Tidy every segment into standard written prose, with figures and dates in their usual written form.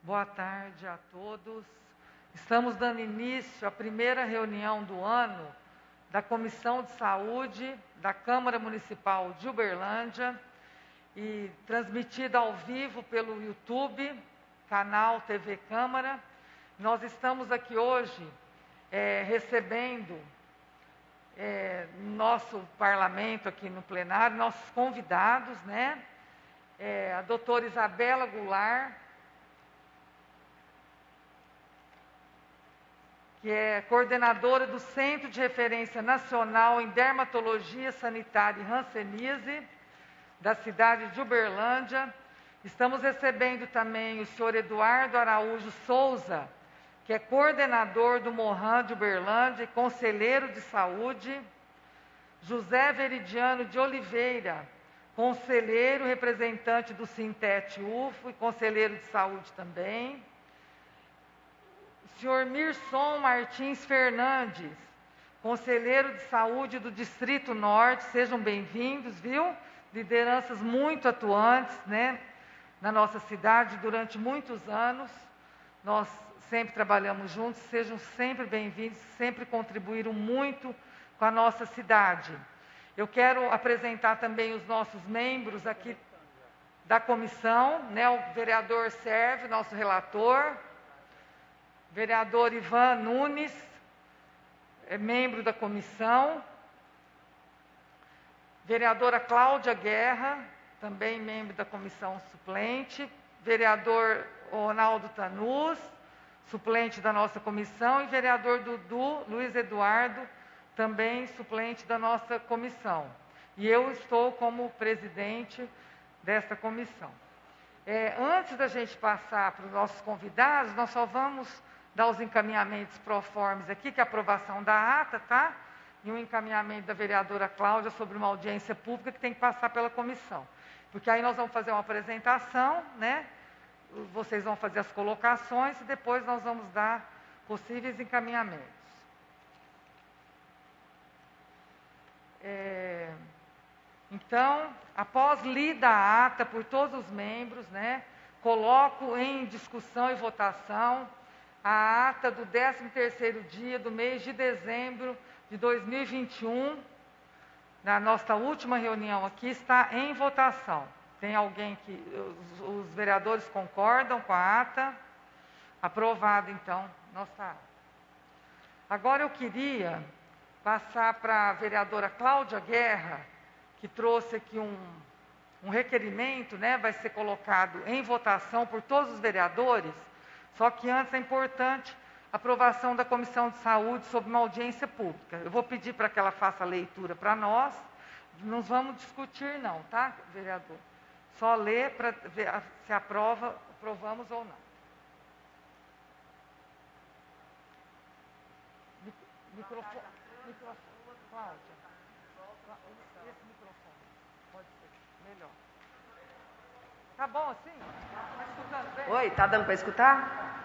Boa tarde a todos. Estamos dando início à primeira reunião do ano da Comissão de Saúde da Câmara Municipal de Uberlândia e transmitida ao vivo pelo YouTube, canal TV Câmara. Nós estamos aqui hoje recebendo nosso parlamento aqui no plenário, nossos convidados, né? A doutora Isabela Goulart, que é coordenadora do Centro de Referência Nacional em Dermatologia Sanitária e Hanseníase, da cidade de Uberlândia. Estamos recebendo também o senhor Eduardo Araújo Souza, que é coordenador do Mohan de Uberlândia e conselheiro de saúde. José Veridiano de Oliveira, conselheiro representante do Sintete UFO e conselheiro de saúde também. Senhor Mirson Martins Fernandes, conselheiro de saúde do Distrito Norte, sejam bem-vindos, viu? Lideranças muito atuantes, né, na nossa cidade durante muitos anos. Nós sempre trabalhamos juntos, sejam sempre bem-vindos, sempre contribuíram muito com a nossa cidade. Eu quero apresentar também os nossos membros aqui da comissão, né, o vereador Sérvio, nosso relator, vereador Ivan Nunes, é membro da comissão, vereadora Cláudia Guerra, também membro da comissão suplente, vereador Ronaldo Tanus, suplente da nossa comissão, e vereador Dudu Luiz Eduardo, também suplente da nossa comissão. E eu estou como presidente desta comissão. Antes da gente passar para os nossos convidados, nós só vamos dar os encaminhamentos proformes aqui, que é a aprovação da ata, tá? E um encaminhamento da vereadora Cláudia sobre uma audiência pública que tem que passar pela comissão. Porque aí nós vamos fazer uma apresentação, né? Vocês vão fazer as colocações e depois nós vamos dar possíveis encaminhamentos. Então, após lida a ata por todos os membros, né? coloco em discussão e votação a ata do 13º dia do mês de dezembro de 2021, na nossa última reunião aqui, está em votação. Tem alguém que... Os vereadores concordam com a ata? Aprovado, então, nossa ata. Agora eu queria passar para a vereadora Cláudia Guerra, que trouxe aqui um requerimento, né, vai ser colocado em votação por todos os vereadores, só que antes é importante a aprovação da Comissão de Saúde sobre uma audiência pública. Eu vou pedir para que ela faça a leitura para nós, não vamos discutir não, tá, vereador? Só ler para ver se aprovamos ou não. Microfone, Cláudia. Esse microfone, pode ser melhor. Tá bom assim? Tá escutando bem? Oi, tá dando para escutar?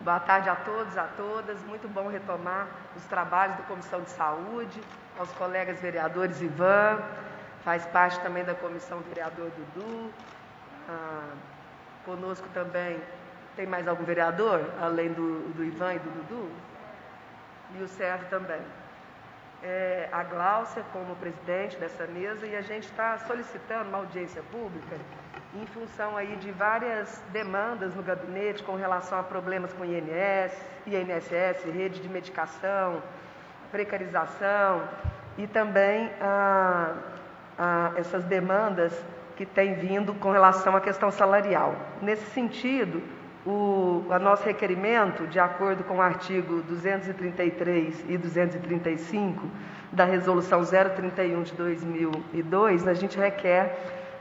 Boa tarde a todos, a todas. Muito bom retomar os trabalhos da Comissão de Saúde, aos colegas vereadores Ivan, faz parte também da comissão vereador Dudu. Conosco também tem mais algum vereador, além do Ivan e do Dudu? E o Sérgio também. A Gláucia como presidente dessa mesa, e a gente está solicitando uma audiência pública em função aí de várias demandas no gabinete com relação a problemas com INSS, rede de medicação, precarização e também essas demandas que têm vindo com relação à questão salarial. Nesse sentido, o nosso requerimento, de acordo com o artigo 233 e 235 da Resolução 031 de 2002, a gente requer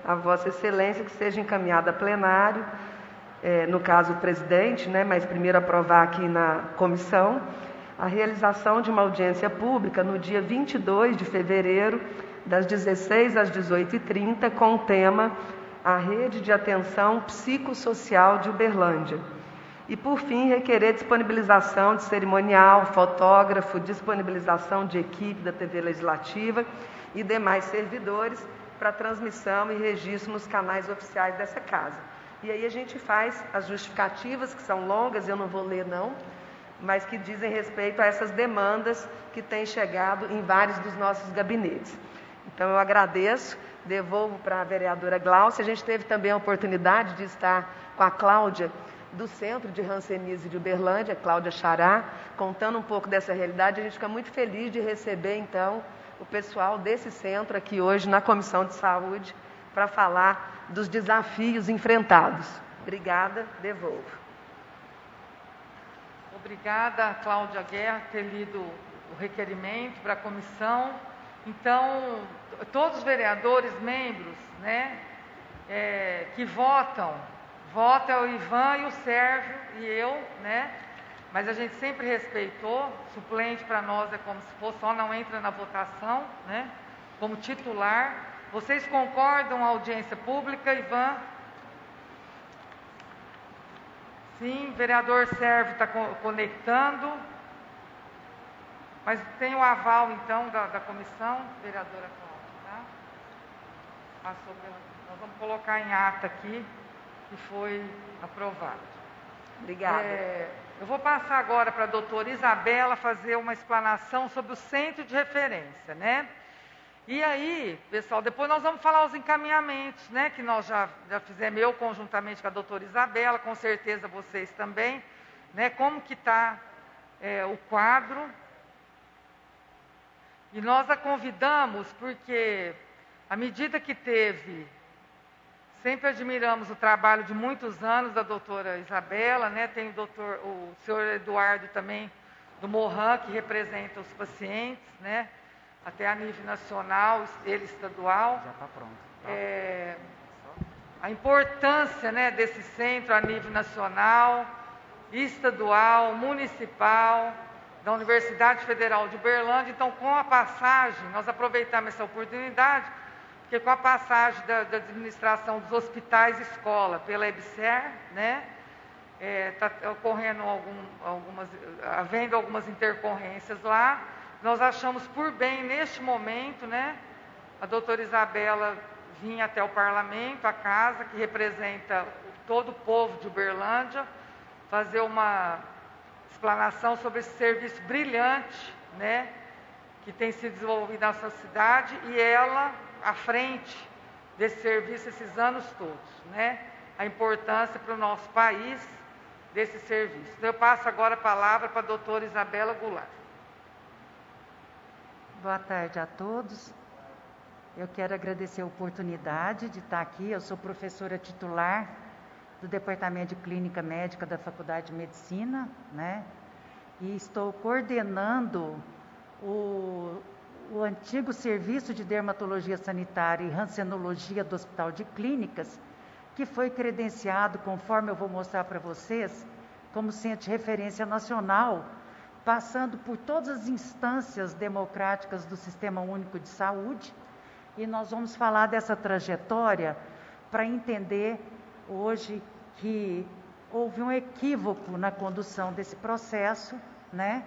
a Vossa Excelência que seja encaminhada a plenário, no caso o presidente, né, mas primeiro aprovar aqui na comissão, a realização de uma audiência pública no dia 22 de fevereiro, das 16 às 18h30, com o tema a Rede de Atenção Psicossocial de Uberlândia. E, por fim, requerer disponibilização de cerimonial, fotógrafo, disponibilização de equipe da TV Legislativa e demais servidores para transmissão e registro nos canais oficiais dessa casa. E aí a gente faz as justificativas, que são longas, eu não vou ler não, mas que dizem respeito a essas demandas que têm chegado em vários dos nossos gabinetes. Então eu agradeço, devolvo para a vereadora Gláucia. A gente teve também a oportunidade de estar com a Cláudia do Centro de Hanseníase de Uberlândia, Cláudia Xará, contando um pouco dessa realidade. A gente fica muito feliz de receber, então, o pessoal desse centro aqui hoje na Comissão de Saúde para falar dos desafios enfrentados. Obrigada, devolvo. Obrigada, Cláudia Guerra, por ter lido o requerimento para a comissão. Então, todos os vereadores, membros, né, que votam é o Ivan e o Sérgio e eu, né, mas a gente sempre respeitou. Suplente para nós é como se fosse, só não entra na votação, né, como titular. Vocês concordam com a audiência pública, Ivan? Sim, vereador Sérgio está conectando. Mas tem o aval, então, da comissão, vereadora Cláudia, tá? Nós vamos colocar em ata aqui que foi aprovado. Obrigada. Eu vou passar agora para a doutora Isabela fazer uma explanação sobre o centro de referência, né? E aí, pessoal, depois nós vamos falar os encaminhamentos, né? Que nós já fizemos, eu conjuntamente com a doutora Isabela, com certeza vocês também, né? Como que está o quadro. E nós a convidamos porque, à medida que teve, sempre admiramos o trabalho de muitos anos da doutora Isabela, né? Tem o senhor Eduardo também, do Mohan, que representa os pacientes, né? Até a nível nacional, ele estadual. Já está pronto. Tá? A importância, né, desse centro a nível nacional, estadual, municipal, da Universidade Federal de Uberlândia. Então, com a passagem, nós aproveitamos essa oportunidade, porque com a passagem da administração dos hospitais escola pela EBSER, né, está ocorrendo havendo algumas intercorrências lá. Nós achamos por bem, neste momento, né, a doutora Isabela vir até o parlamento, a casa, que representa todo o povo de Uberlândia, fazer uma explanação sobre esse serviço brilhante, né, que tem se desenvolvido na nossa cidade, e ela à frente desse serviço esses anos todos, né, a importância para o nosso país desse serviço. Então, eu passo agora a palavra para a doutora Isabela Goulart. Boa tarde a todos. Eu quero agradecer a oportunidade de estar aqui. Eu sou professora titular do Departamento de Clínica Médica da Faculdade de Medicina, né? E estou coordenando o antigo Serviço de Dermatologia Sanitária e Rancenologia do Hospital de Clínicas, que foi credenciado, conforme eu vou mostrar para vocês, como centro de referência nacional, passando por todas as instâncias democráticas do Sistema Único de Saúde. E nós vamos falar dessa trajetória para entender hoje que houve um equívoco na condução desse processo, né?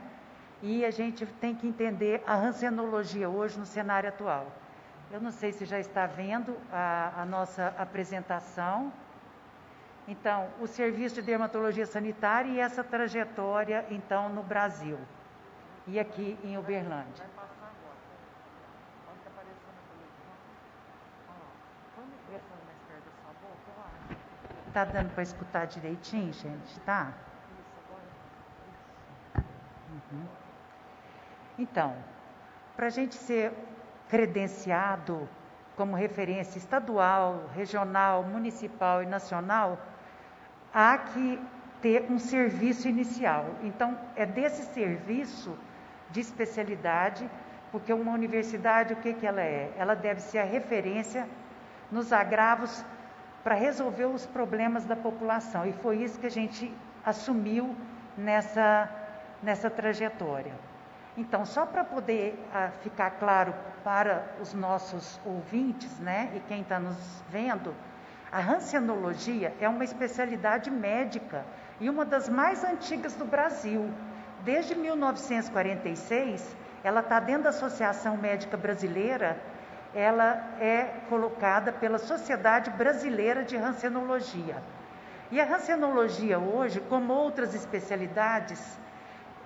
E a gente tem que entender a rancenologia hoje no cenário atual. Eu não sei se já está vendo a nossa apresentação. Então, o Serviço de Dermatologia Sanitária e essa trajetória, então, no Brasil e aqui em Uberlândia. Está dando para escutar direitinho, gente? Tá? Uhum. Então, para a gente ser credenciado como referência estadual, regional, municipal e nacional, há que ter um serviço inicial. Então, é desse serviço de especialidade, porque uma universidade, o que ela é? Ela deve ser a referência nos agravos para resolver os problemas da população. E foi isso que a gente assumiu nessa trajetória. Então, só para poder ficar claro para os nossos ouvintes, né, e quem está nos vendo, a rancenologia é uma especialidade médica e uma das mais antigas do Brasil. Desde 1946, ela está dentro da Associação Médica Brasileira, ela é colocada pela Sociedade Brasileira de Rancenologia. E a rancenologia hoje, como outras especialidades,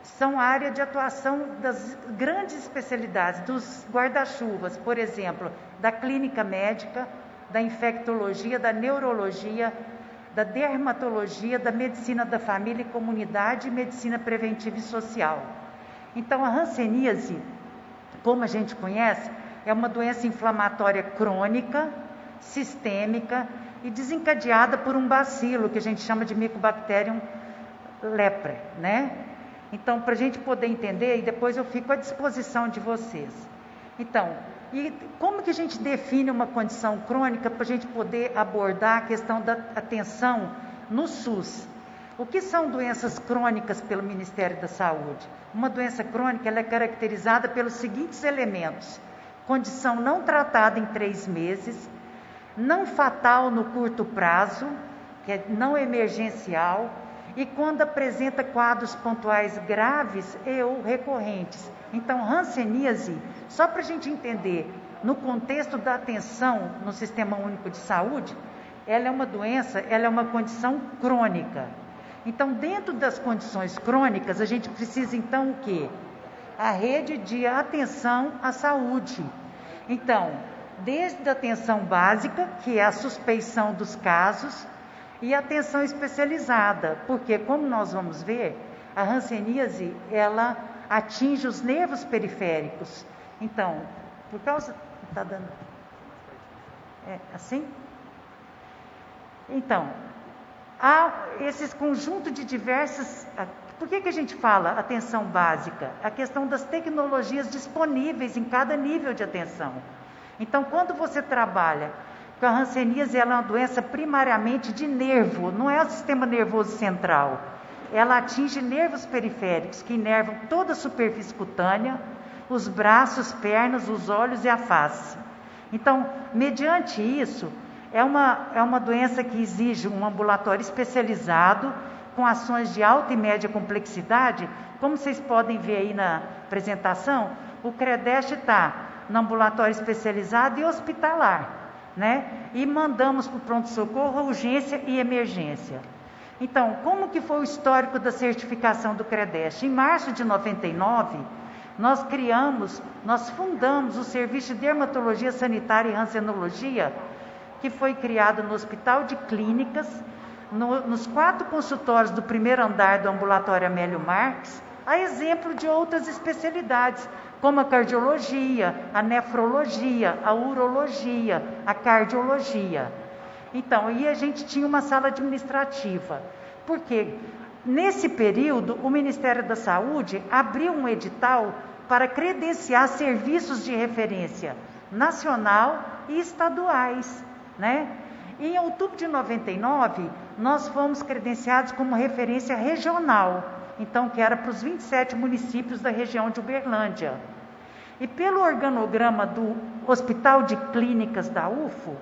são área de atuação das grandes especialidades, dos guarda-chuvas, por exemplo, da clínica médica, da infectologia, da neurologia, da dermatologia, da medicina da família e comunidade e medicina preventiva e social. Então, a hanseníase, como a gente conhece, é uma doença inflamatória crônica, sistêmica e desencadeada por um bacilo, que a gente chama de Mycobacterium leprae, né? Então, para a gente poder entender, e depois eu fico à disposição de vocês. Então, e como que a gente define uma condição crônica para a gente poder abordar a questão da atenção no SUS? O que são doenças crônicas pelo Ministério da Saúde? Uma doença crônica ela é caracterizada pelos seguintes elementos: condição não tratada em 3 meses, não fatal no curto prazo, que é não emergencial, e quando apresenta quadros pontuais graves e ou recorrentes. Então, hanseníase, só para a gente entender, no contexto da atenção no Sistema Único de Saúde, ela é uma doença, ela é uma condição crônica. Então, dentro das condições crônicas, a gente precisa, então, o quê? A rede de atenção à saúde. Então, desde a atenção básica, que é a suspeição dos casos, e a atenção especializada, porque, como nós vamos ver, a hanseníase, ela atinge os nervos periféricos. Então, por causa... Está dando... É assim? Então, há esses conjuntos de diversas... Por que a gente fala atenção básica? A questão das tecnologias disponíveis em cada nível de atenção. Então, quando você trabalha com a hanseníase, ela é uma doença primariamente de nervo, não é o sistema nervoso central. Ela atinge nervos periféricos, que inervam toda a superfície cutânea, os braços, pernas, os olhos e a face. Então, mediante isso, é uma doença que exige um ambulatório especializado, com ações de alta e média complexidade. Como vocês podem ver aí na apresentação, o CREDEST está no ambulatório especializado e hospitalar. né? E mandamos para o pronto-socorro, urgência e emergência. Então, como que foi o histórico da certificação do CREDEST? Em março de 99, nós fundamos o Serviço de Dermatologia Sanitária e Rancenologia, que foi criado no Hospital de Clínicas, nos 4 consultórios do primeiro andar do ambulatório Amélio Marques, a exemplo de outras especialidades, como a cardiologia, a nefrologia, a urologia, a cardiologia. Então, e a gente tinha uma sala administrativa, porque nesse período o Ministério da Saúde abriu um edital para credenciar serviços de referência nacional e estaduais, né? E em outubro de 99, nós fomos credenciados como referência regional, então que era para os 27 municípios da região de Uberlândia. E pelo organograma do Hospital de Clínicas da UFO,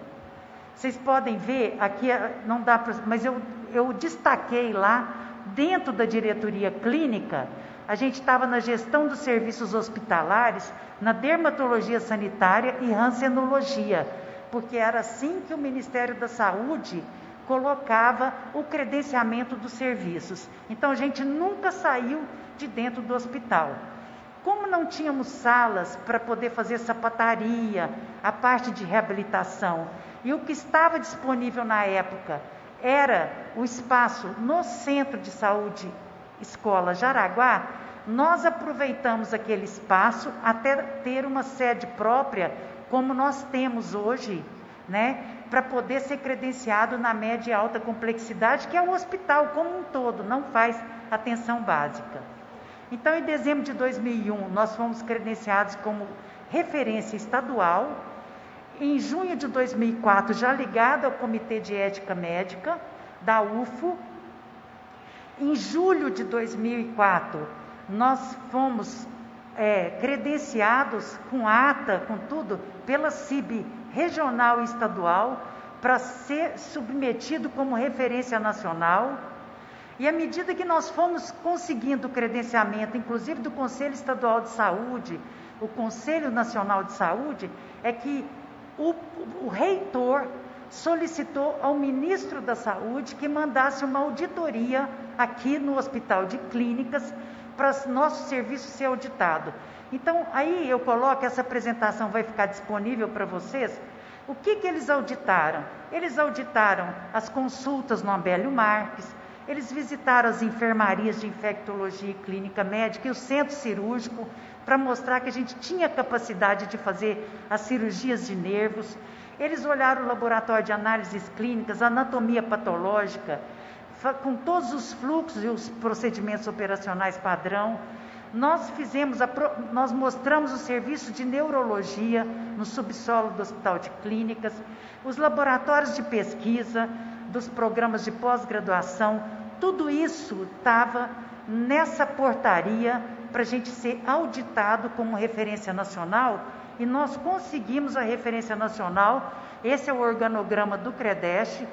vocês podem ver, aqui não dá para, mas eu destaquei lá, dentro da diretoria clínica, a gente estava na gestão dos serviços hospitalares, na dermatologia sanitária e rancenologia, porque era assim que o Ministério da Saúde colocava o credenciamento dos serviços. Então a gente nunca saiu de dentro do hospital. Como não tínhamos salas para poder fazer sapataria, a parte de reabilitação, e o que estava disponível na época era o espaço no Centro de Saúde Escola Jaraguá, nós aproveitamos aquele espaço até ter uma sede própria, como nós temos hoje, né, para poder ser credenciado na média e alta complexidade, que é o hospital como um todo, não faz atenção básica. Então, em dezembro de 2001, nós fomos credenciados como referência estadual. Em junho de 2004, já ligado ao Comitê de Ética Médica da UFO. Em julho de 2004, nós fomos credenciados com ata, com tudo, pela CIB regional e estadual, para ser submetido como referência nacional. E à medida que nós fomos conseguindo o credenciamento, inclusive do Conselho Estadual de Saúde, o Conselho Nacional de Saúde, é que o reitor solicitou ao ministro da Saúde que mandasse uma auditoria aqui no Hospital de Clínicas para nosso serviço ser auditado. Então, aí eu coloco, essa apresentação vai ficar disponível para vocês. O que eles auditaram? Eles auditaram as consultas no Amélio Marques, eles visitaram as enfermarias de infectologia e clínica médica e o centro cirúrgico, para mostrar que a gente tinha capacidade de fazer as cirurgias de nervos. Eles olharam o laboratório de análises clínicas, anatomia patológica, com todos os fluxos e os procedimentos operacionais padrão. Nós mostramos o serviço de neurologia no subsolo do Hospital de Clínicas, os laboratórios de pesquisa, dos programas de pós-graduação, tudo isso estava nessa portaria para a gente ser auditado como referência nacional, e nós conseguimos a referência nacional. Esse é o organograma do CREDEST,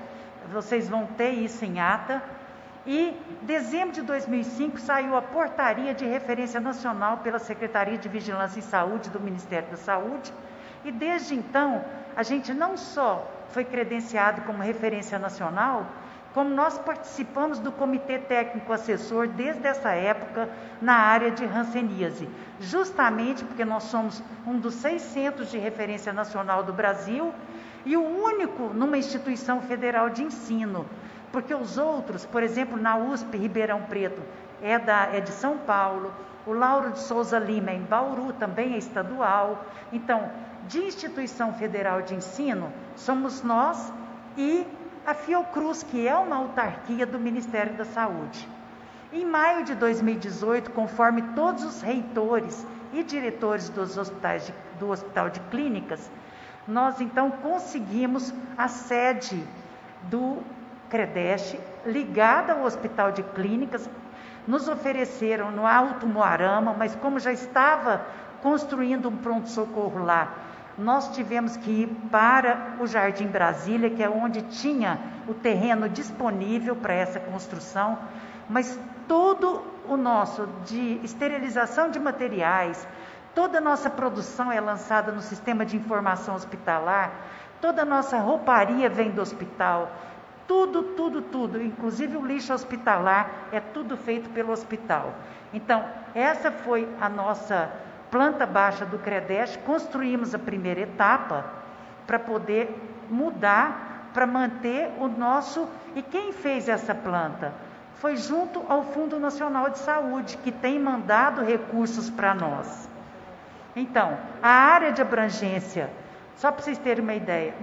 vocês vão ter isso em ata. E em dezembro de 2005 saiu a portaria de referência nacional pela Secretaria de Vigilância em Saúde do Ministério da Saúde, e desde então a gente não só foi credenciado como referência nacional, como nós participamos do Comitê Técnico Assessor desde essa época na área de hanseníase, justamente porque nós somos um dos 6 centros de referência nacional do Brasil e o único numa instituição federal de ensino, porque os outros, por exemplo, na USP Ribeirão Preto, é de São Paulo, o Lauro de Souza Lima em Bauru também é estadual. Então, de instituição federal de ensino, somos nós e a Fiocruz, que é uma autarquia do Ministério da Saúde. Em maio de 2018, conforme todos os reitores e diretores do Hospital de Clínicas, nós então conseguimos a sede do CREDEST ligada ao Hospital de Clínicas. Nos ofereceram no Alto Moarama, mas como já estava construindo um pronto-socorro lá, nós tivemos que ir para o Jardim Brasília, que é onde tinha o terreno disponível para essa construção, mas todo o nosso de esterilização de materiais, toda a nossa produção é lançada no sistema de informação hospitalar, toda a nossa rouparia vem do hospital, tudo, inclusive o lixo hospitalar, é tudo feito pelo hospital. Então, essa foi a nossa planta baixa do CREDEST. Construímos a primeira etapa para poder mudar, para manter o nosso... E quem fez essa planta? Foi junto ao Fundo Nacional de Saúde, que tem mandado recursos para nós. Então, a área de abrangência, só para vocês terem uma ideia,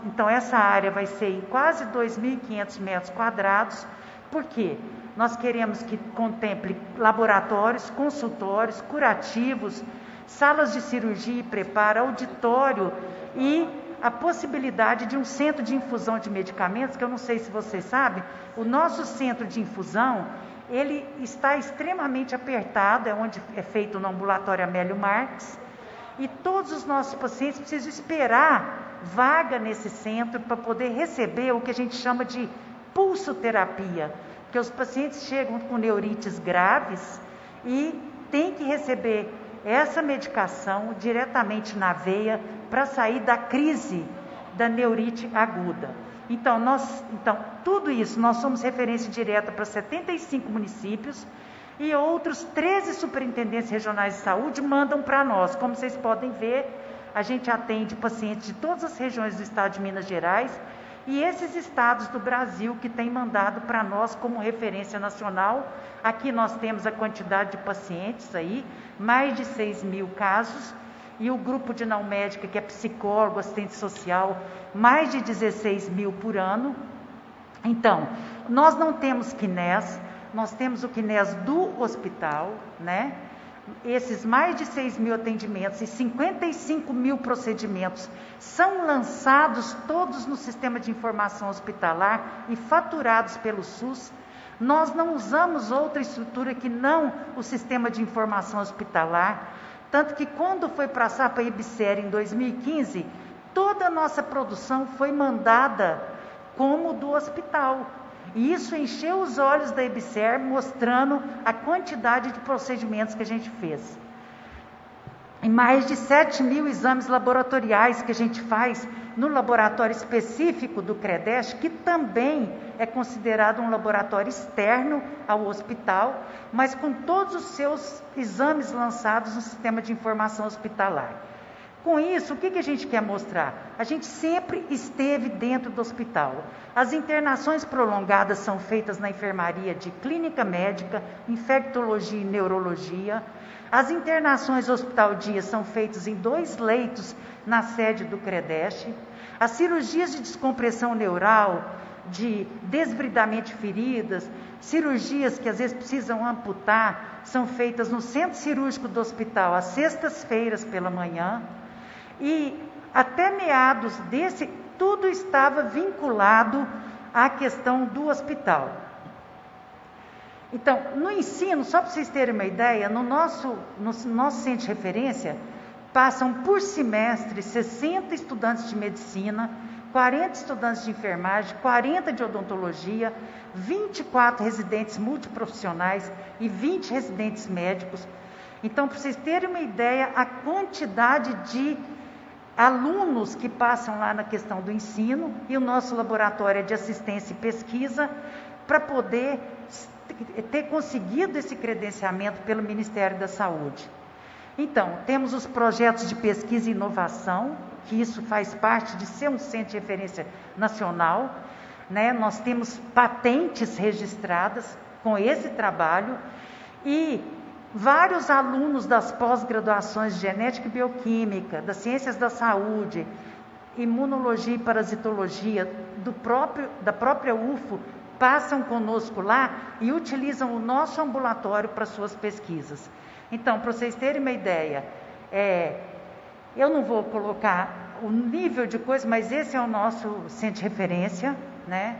então essa área vai ser em quase 2.500 metros quadrados. Por quê? Nós queremos que contemple laboratórios, consultórios, curativos, salas de cirurgia e preparo, auditório e a possibilidade de um centro de infusão de medicamentos, que eu não sei se vocês sabem, o nosso centro de infusão, ele está extremamente apertado, é onde é feito no ambulatório Amélio Marques, e todos os nossos pacientes precisam esperar vaga nesse centro para poder receber o que a gente chama de pulsoterapia, porque os pacientes chegam com neurites graves e tem que receber essa medicação diretamente na veia para sair da crise da neurite aguda. Então, tudo isso, nós somos referência direta para 75 municípios e outros 13 superintendências regionais de saúde mandam para nós. Como vocês podem ver, a gente atende pacientes de todas as regiões do estado de Minas Gerais e esses estados do Brasil que têm mandado para nós como referência nacional. Aqui nós temos a quantidade de pacientes aí, mais de 6.000 casos, e o grupo de não médica, que é psicólogo, assistente social, mais de 16.000 por ano. Então, nós não temos QNES, nós temos o QNES do hospital, né? Esses mais de 6.000 atendimentos e 55.000 procedimentos são lançados todos no sistema de informação hospitalar e faturados pelo SUS. Nós não usamos outra estrutura que não o sistema de informação hospitalar, tanto que quando foi passar para a IBSER em 2015, toda a nossa produção foi mandada como do hospital. E isso encheu os olhos da IBSER, mostrando a quantidade de procedimentos que a gente fez. E mais de 7.000 exames laboratoriais que a gente faz no laboratório específico do CREDEST, que também é considerado um laboratório externo ao hospital, mas com todos os seus exames lançados no sistema de informação hospitalar. Com isso, o que a gente quer mostrar? A gente sempre esteve dentro do hospital. As internações prolongadas são feitas na enfermaria de clínica médica, infectologia e neurologia. As internações hospital-dia são feitas em 2 leitos na sede do CREDEST. As cirurgias de descompressão neural, de desbridamento de feridas, cirurgias que às vezes precisam amputar, são feitas no centro cirúrgico do hospital às sextas-feiras pela manhã. E até meados tudo estava vinculado à questão do hospital. Então, no ensino, só para vocês terem uma ideia, no nosso centro de referência, passam por semestre 60 estudantes de medicina, 40 estudantes de enfermagem, 40 de odontologia, 24 residentes multiprofissionais e 20 residentes médicos. Então, para vocês terem uma ideia, a quantidade de alunos que passam lá na questão do ensino, e o nosso laboratório é de assistência e pesquisa, para poder ter conseguido esse credenciamento pelo Ministério da Saúde. Então, temos os projetos de pesquisa e inovação, que isso faz parte de ser um centro de referência nacional, né? Nós temos patentes registradas com esse trabalho e vários alunos das pós-graduações de genética e bioquímica, das ciências da saúde, imunologia e parasitologia, da própria UFO, passam conosco lá e utilizam o nosso ambulatório para suas pesquisas. Então, para vocês terem uma ideia, eu não vou colocar o nível de coisa, mas esse é o nosso centro de referência, né?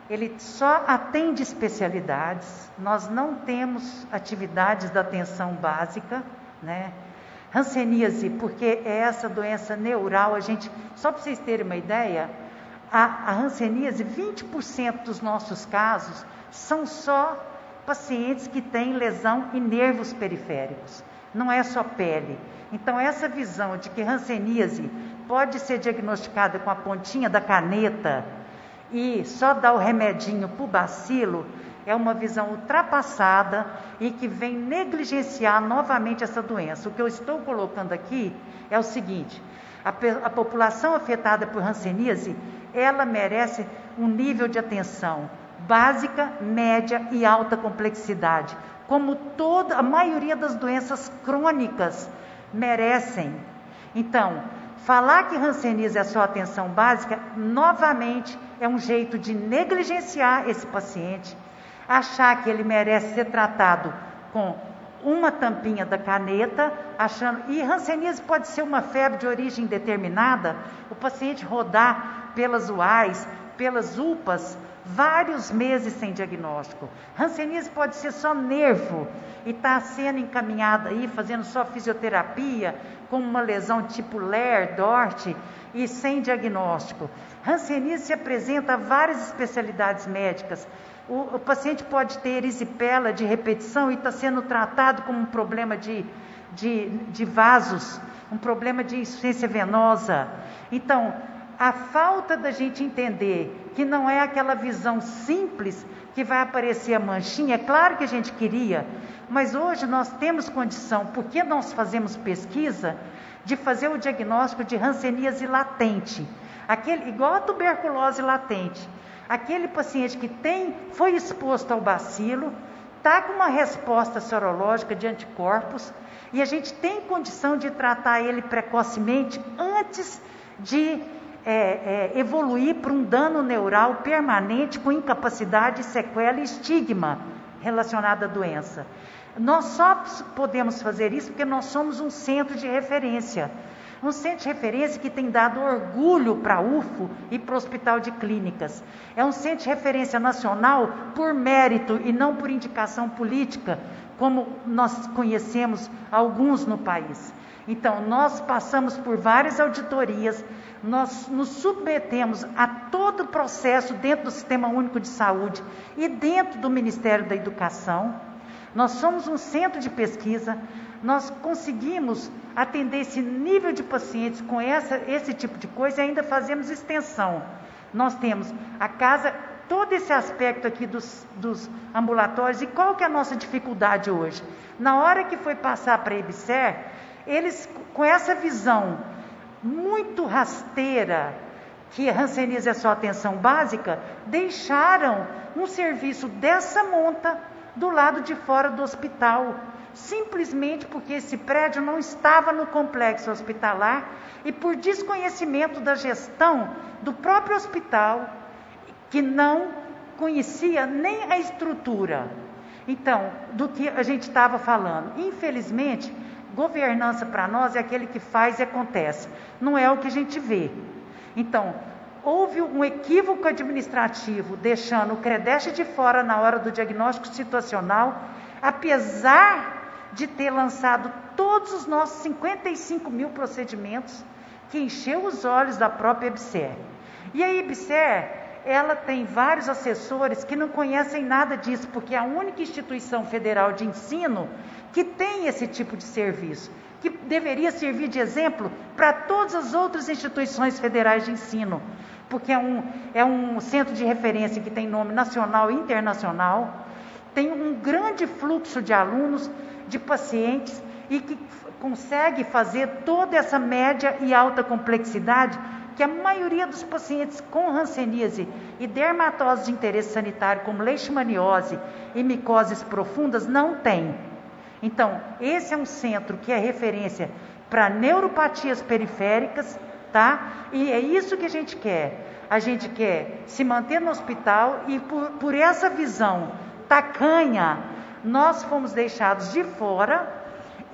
Ele só atende especialidades, nós não temos atividades da atenção básica, né? Hanseníase, porque é essa doença neural, só para vocês terem uma ideia, a hanseníase, 20% dos nossos casos são só pacientes que têm lesão em nervos periféricos, não é só pele. Então, essa visão de que hanseníase pode ser diagnosticada com a pontinha da caneta e só dar o remedinho para o bacilo, é uma visão ultrapassada e que vem negligenciar novamente essa doença. O que eu estou colocando aqui é o seguinte: a população afetada por hanseníase, ela merece um nível de atenção básica, média e alta complexidade, como a maioria das doenças crônicas merecem. Então, falar que hanseníase é só atenção básica, novamente, é um jeito de negligenciar esse paciente, achar que ele merece ser tratado com uma tampinha da caneta, e hanseníase pode ser uma febre de origem determinada, o paciente rodar pelas UAIs, pelas UPAs, vários meses sem diagnóstico. Hanseníase pode ser só nervo e está sendo encaminhada aí, fazendo só fisioterapia, com uma lesão tipo Ler, Dort, e sem diagnóstico. Hanseníase se apresenta a várias especialidades médicas. O paciente pode ter erisipela de repetição e está sendo tratado como um problema de vasos, um problema de insuficiência venosa. Então, a falta da gente entender que não é aquela visão simples que vai aparecer a manchinha, é claro que a gente queria, mas hoje nós temos condição, porque nós fazemos pesquisa, de fazer o diagnóstico de hanseníase latente, igual a tuberculose latente. Aquele paciente que foi exposto ao bacilo, está com uma resposta sorológica de anticorpos, e a gente tem condição de tratar ele precocemente antes de evoluir para um dano neural permanente com incapacidade, sequela e estigma relacionado à doença. Nós só podemos fazer isso porque nós somos um centro de referência. Um centro de referência que tem dado orgulho para a UFO e para o Hospital de Clínicas. É um centro de referência nacional por mérito e não por indicação política, como nós conhecemos alguns no país. Então, nós passamos por várias auditorias, nós nos submetemos a todo o processo dentro do Sistema Único de Saúde e dentro do Ministério da Educação. Nós somos um centro de pesquisa, nós conseguimos atender esse nível de pacientes com esse tipo de coisa e ainda fazemos extensão. Nós temos a casa, todo esse aspecto aqui dos ambulatórios. E qual que é a nossa dificuldade hoje? Na hora que foi passar para a EBSER, eles, com essa visão muito rasteira, que a hanseníase é só atenção básica, deixaram um serviço dessa monta do lado de fora do hospital, simplesmente porque esse prédio não estava no complexo hospitalar e por desconhecimento da gestão do próprio hospital, que não conhecia nem a estrutura. Então, do que a gente estava falando, infelizmente, governança para nós é aquele que faz e acontece, não é o que a gente vê. Então, houve um equívoco administrativo, deixando o CREDEST de fora na hora do diagnóstico situacional, apesar de ter lançado todos os nossos 55 mil procedimentos, que encheu os olhos da própria EBSER. E a EBSER, ela tem vários assessores que não conhecem nada disso, porque é a única instituição federal de ensino que tem esse tipo de serviço, que deveria servir de exemplo para todas as outras instituições federais de ensino, porque é um centro de referência que tem nome nacional e internacional, tem um grande fluxo de alunos, de pacientes, e que consegue fazer toda essa média e alta complexidade que a maioria dos pacientes com hanseníase e dermatose de interesse sanitário, como leishmaniose e micoses profundas, não tem. Então, esse é um centro que é referência para neuropatias periféricas, tá? E é isso que a gente quer. A gente quer se manter no hospital e por essa visão tacanha, nós fomos deixados de fora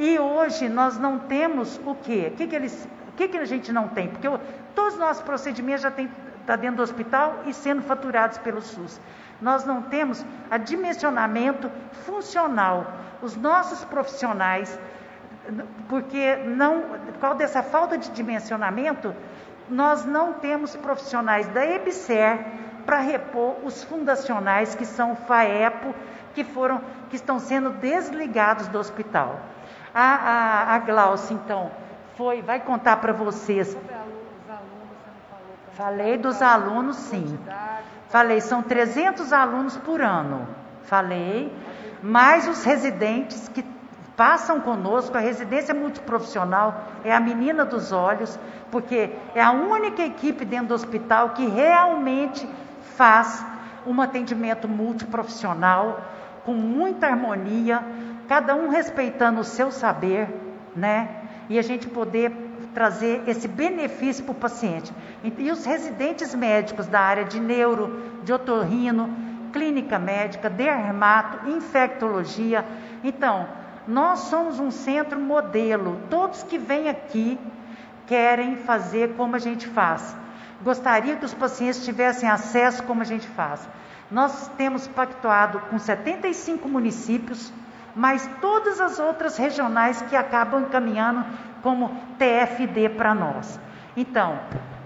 e hoje nós não temos o quê? O que a gente não tem? Porque todos os nossos procedimentos já estão dentro do hospital e sendo faturados pelo SUS. Nós não temos a dimensionamento funcional. Os nossos profissionais, porque por causa dessa falta de dimensionamento, nós não temos profissionais da EBSER para repor os fundacionais que são FAEPO, que estão sendo desligados do hospital. A Glaucia, então, vai contar para vocês Falei dos alunos, sim. Falei, são 300 alunos por ano. Falei, mais os residentes que passam conosco. A residência multiprofissional é a menina dos olhos, porque é a única equipe dentro do hospital que realmente faz um atendimento multiprofissional, com muita harmonia, cada um respeitando o seu saber, né? E a gente poder trazer esse benefício para o paciente. E os residentes médicos da área de neuro, de otorrino, clínica médica, dermato, infectologia. Então, nós somos um centro modelo. Todos que vêm aqui querem fazer como a gente faz. Gostaria que os pacientes tivessem acesso como a gente faz. Nós temos pactuado com 75 municípios, mas todas as outras regionais que acabam encaminhando como TFD para nós. Então,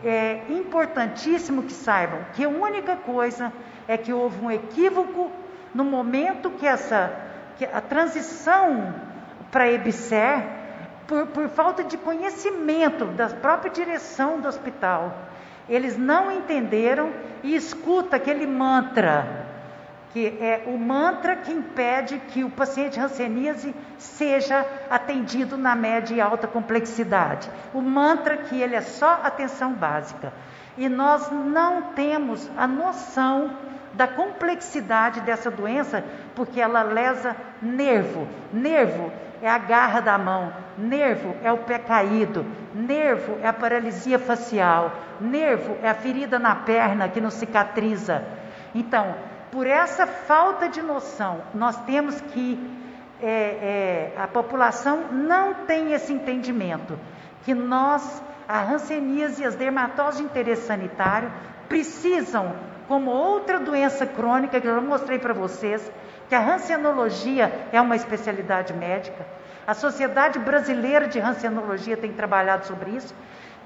é importantíssimo que saibam que a única coisa é que houve um equívoco no momento que a transição para a EBSER, por falta de conhecimento da própria direção do hospital. Eles não entenderam e escuta aquele mantra, que é o mantra que impede que o paciente hanseníase seja atendido na média e alta complexidade. O mantra que ele é só atenção básica. E nós não temos a noção da complexidade dessa doença, porque ela lesa nervo. Nervo é a garra da mão, nervo é o pé caído, nervo é a paralisia facial, nervo é a ferida na perna que não cicatriza. Então, por essa falta de noção, nós temos que, a população não tem esse entendimento, que nós, a hanseníase e as dermatoses de interesse sanitário, precisam, como outra doença crônica, que eu já mostrei para vocês, que a hansenologia é uma especialidade médica. A Sociedade Brasileira de Hansenologia tem trabalhado sobre isso,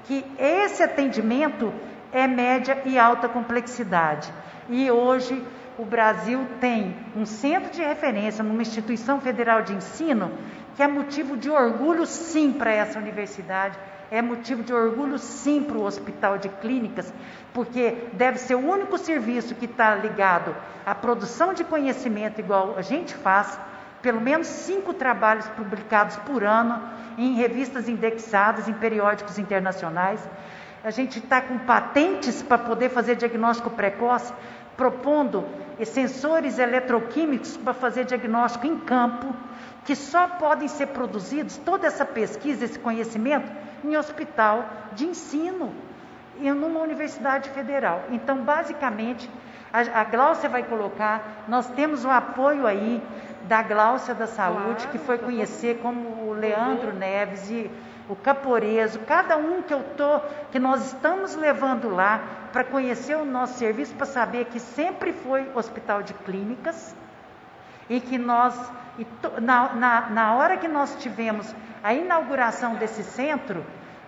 que esse atendimento é média e alta complexidade. E hoje o Brasil tem um centro de referência numa instituição federal de ensino, que é motivo de orgulho sim para essa universidade, é motivo de orgulho sim para o Hospital de Clínicas, porque deve ser o único serviço que está ligado à produção de conhecimento igual a gente faz, pelo menos 5 trabalhos publicados por ano em revistas indexadas, em periódicos internacionais. A gente está com patentes para poder fazer diagnóstico precoce, propondo sensores eletroquímicos para fazer diagnóstico em campo, que só podem ser produzidos, toda essa pesquisa, esse conhecimento, em hospital de ensino e numa universidade federal. Então, basicamente, a Gláucia vai colocar, nós temos o apoio aí da Gláucia da Saúde, que foi conhecer como o Leandro Neves e o Caporeso, cada um que nós estamos levando lá para conhecer o nosso serviço, para saber que sempre foi hospital de clínicas e que nós, na hora que nós tivemos a inauguração desse centro,